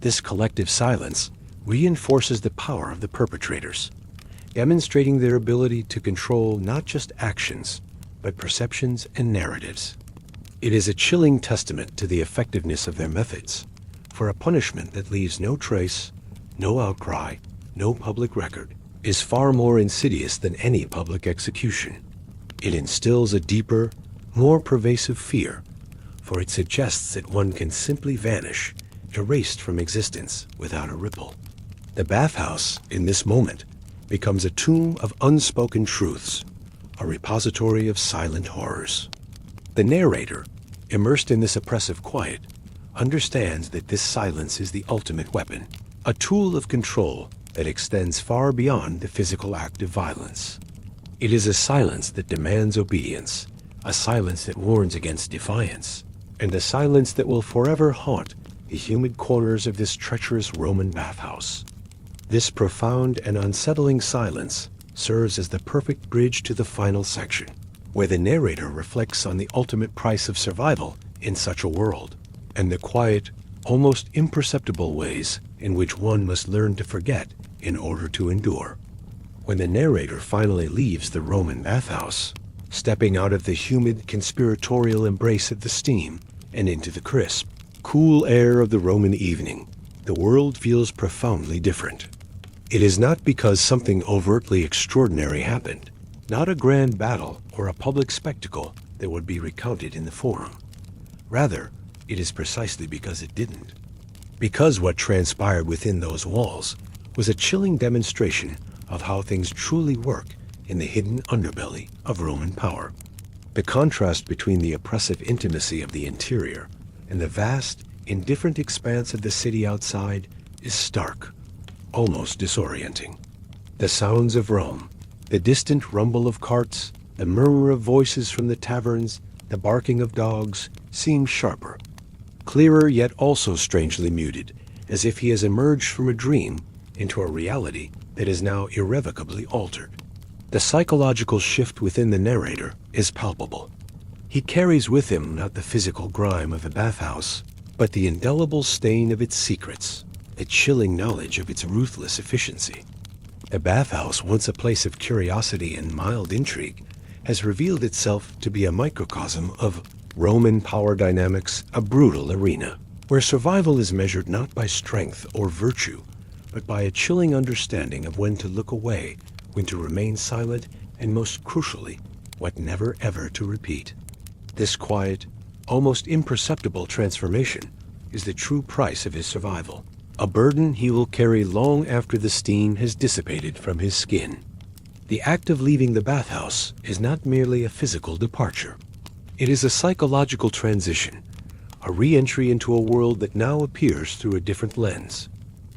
This collective silence reinforces the power of the perpetrators, demonstrating their ability to control not just actions, but perceptions and narratives. It is a chilling testament to the effectiveness of their methods, for a punishment that leaves no trace, no outcry, no public record, is far more insidious than any public execution. It instills a deeper, more pervasive fear, for it suggests that one can simply vanish, erased from existence without a ripple. The bathhouse, in this moment, becomes a tomb of unspoken truths, a repository of silent horrors. The narrator, immersed in this oppressive quiet, understands that this silence is the ultimate weapon, a tool of control that extends far beyond the physical act of violence. It is a silence that demands obedience, a silence that warns against defiance, and a silence that will forever haunt the humid corners of this treacherous Roman bathhouse. This profound and unsettling silence serves as the perfect bridge to the final section, where the narrator reflects on the ultimate price of survival in such a world, and the quiet, almost imperceptible ways in which one must learn to forget in order to endure. When the narrator finally leaves the Roman bathhouse, stepping out of the humid conspiratorial embrace of the steam and into the crisp, cool air of the Roman evening, the world feels profoundly different. It is not because something overtly extraordinary happened, not a grand battle or a public spectacle that would be recounted in the forum. Rather, it is precisely because it didn't. Because what transpired within those walls was a chilling demonstration of how things truly work in the hidden underbelly of Roman power. The contrast between the oppressive intimacy of the interior and the vast, indifferent expanse of the city outside is stark, almost disorienting. The sounds of Rome, the distant rumble of carts, the murmur of voices from the taverns, the barking of dogs, seem sharper, clearer yet also strangely muted, as if he has emerged from a dream into a reality that is now irrevocably altered. The psychological shift within the narrator is palpable. He carries with him not the physical grime of the bathhouse, but the indelible stain of its secrets, the chilling knowledge of its ruthless efficiency. The bathhouse, once a place of curiosity and mild intrigue, has revealed itself to be a microcosm of Roman power dynamics, a brutal arena, where survival is measured not by strength or virtue, but by a chilling understanding of when to look away, when to remain silent, and most crucially, what never ever to repeat. This quiet, almost imperceptible transformation is the true price of his survival, a burden he will carry long after the steam has dissipated from his skin. The act of leaving the bathhouse is not merely a physical departure. It is a psychological transition, a re-entry into a world that now appears through a different lens.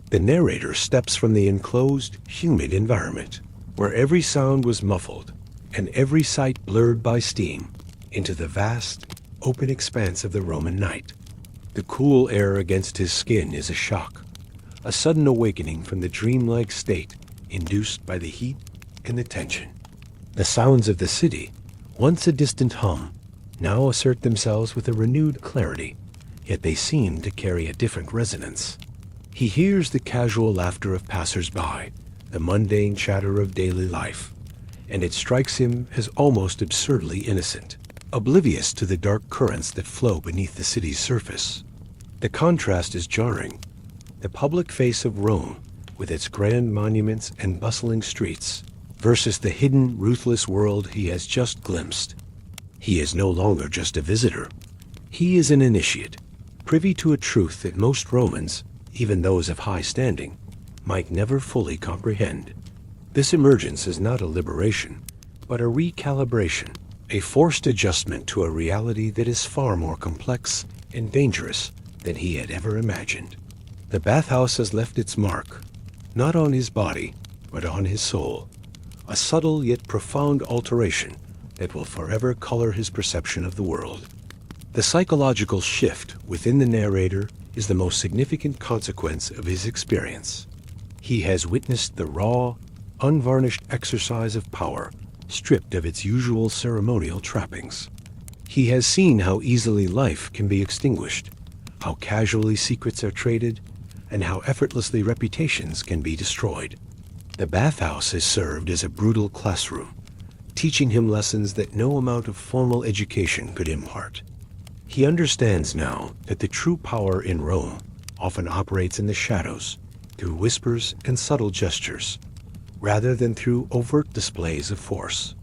The narrator steps from the enclosed, humid environment, where every sound was muffled and every sight blurred by steam, into the vast, open expanse of the Roman night. The cool air against his skin is a shock, a sudden awakening from the dreamlike state induced by the heat and the tension. The sounds of the city, once a distant hum, now assert themselves with a renewed clarity, yet they seem to carry a different resonance. He hears the casual laughter of passers-by, the mundane chatter of daily life, and it strikes him as almost absurdly innocent, oblivious to the dark currents that flow beneath the city's surface. The contrast is jarring. The public face of Rome, with its grand monuments and bustling streets, versus the hidden, ruthless world he has just glimpsed. He is no longer just a visitor. He is an initiate, privy to a truth that most Romans, even those of high standing, might never fully comprehend. This emergence is not a liberation, but a recalibration, a forced adjustment to a reality that is far more complex and dangerous than he had ever imagined. The bathhouse has left its mark, not on his body, but on his soul, a subtle yet profound alteration that will forever color his perception of the world. The psychological shift within the narrator is the most significant consequence of his experience. He has witnessed the raw, unvarnished exercise of power, stripped of its usual ceremonial trappings. He has seen how easily life can be extinguished, how casually secrets are traded, and how effortlessly reputations can be destroyed. The bathhouse has served as a brutal classroom, teaching him lessons that no amount of formal education could impart. He understands now that the true power in Rome often operates in the shadows, through whispers and subtle gestures, rather than through overt displays of force.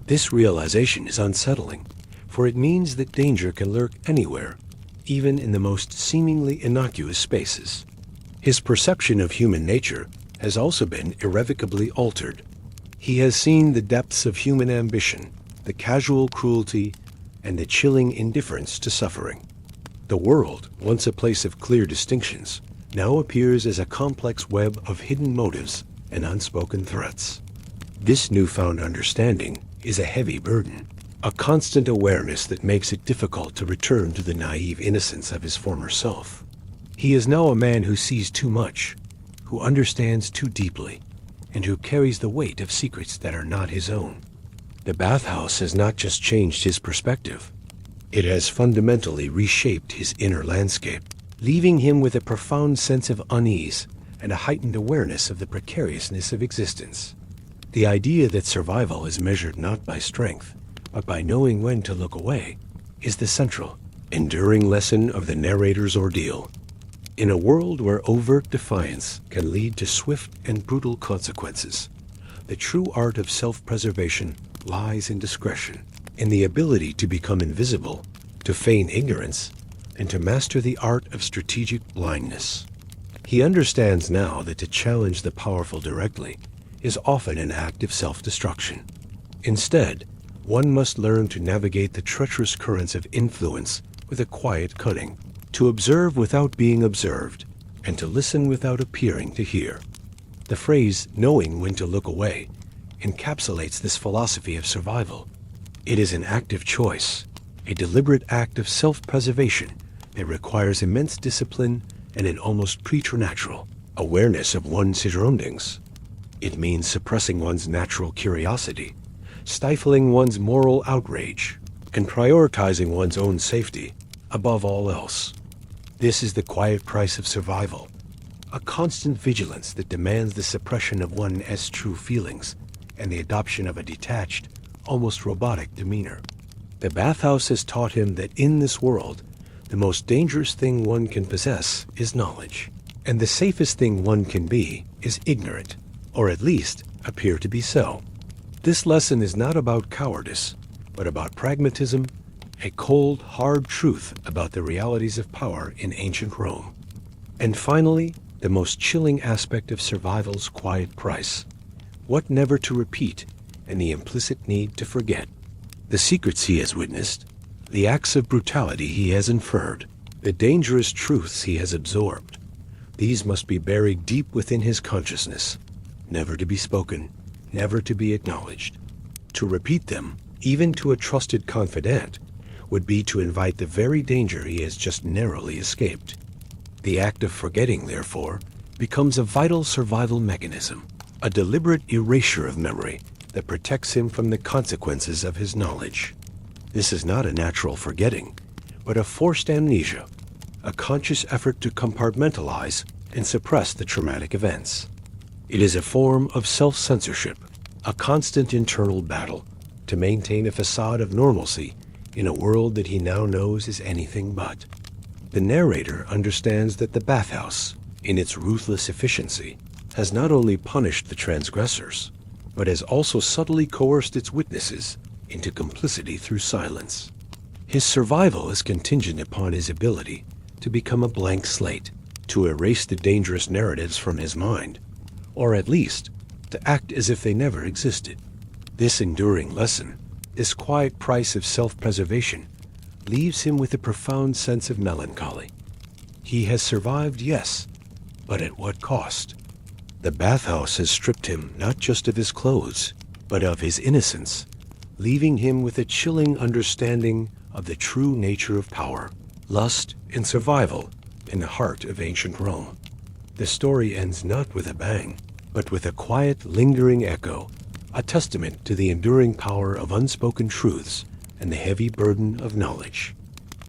This realization is unsettling, for it means that danger can lurk anywhere, even in the most seemingly innocuous spaces. His perception of human nature has also been irrevocably altered. He has seen the depths of human ambition, the casual cruelty, and the chilling indifference to suffering. The world, once a place of clear distinctions, now appears as a complex web of hidden motives and unspoken threats. This newfound understanding is a heavy burden, a constant awareness that makes it difficult to return to the naive innocence of his former self. He is now a man who sees too much, who understands too deeply, and who carries the weight of secrets that are not his own. The bathhouse has not just changed his perspective. It has fundamentally reshaped his inner landscape, leaving him with a profound sense of unease and a heightened awareness of the precariousness of existence. The idea that survival is measured not by strength, but by knowing when to look away, is the central, enduring lesson of the narrator's ordeal. In a world where overt defiance can lead to swift and brutal consequences, the true art of self-preservation lies in discretion, in the ability to become invisible, to feign ignorance, and to master the art of strategic blindness. He understands now that to challenge the powerful directly is often an act of self-destruction. Instead, one must learn to navigate the treacherous currents of influence with a quiet cunning, to observe without being observed, and to listen without appearing to hear. The phrase, knowing when to look away, encapsulates this philosophy of survival. It is an active choice, a deliberate act of self-preservation that requires immense discipline and an almost preternatural awareness of one's surroundings. It means suppressing one's natural curiosity, stifling one's moral outrage, and prioritizing one's own safety above all else. This is the quiet price of survival, a constant vigilance that demands the suppression of one's true feelings and the adoption of a detached, almost robotic demeanor. The Bathhouse has taught him that in this world, the most dangerous thing one can possess is knowledge, and the safest thing one can be is ignorant, or at least appear to be so. This lesson is not about cowardice, but about pragmatism, a cold, hard truth about the realities of power in ancient Rome. And finally, the most chilling aspect of survival's quiet price, what never to repeat and the implicit need to forget. The secrets he has witnessed, the acts of brutality he has inferred, the dangerous truths he has absorbed, these must be buried deep within his consciousness, never to be spoken, never to be acknowledged. To repeat them, even to a trusted confidant, would be to invite the very danger he has just narrowly escaped. The act of forgetting, therefore, becomes a vital survival mechanism, a deliberate erasure of memory that protects him from the consequences of his knowledge. This is not a natural forgetting, but a forced amnesia, a conscious effort to compartmentalize and suppress the traumatic events. It is a form of self-censorship, a constant internal battle to maintain a facade of normalcy in a world that he now knows is anything but. The narrator understands that the Bathhouse, in its ruthless efficiency, has not only punished the transgressors, but has also subtly coerced its witnesses into complicity through silence. His survival is contingent upon his ability to become a blank slate, to erase the dangerous narratives from his mind, or at least to act as if they never existed. This enduring lesson, this quiet price of self-preservation, leaves him with a profound sense of melancholy. He has survived, yes, but at what cost? The Bathhouse has stripped him not just of his clothes, but of his innocence, leaving him with a chilling understanding of the true nature of power, lust, and survival in the heart of ancient Rome. The story ends not with a bang, but with a quiet, lingering echo, a testament to the enduring power of unspoken truths and the heavy burden of knowledge.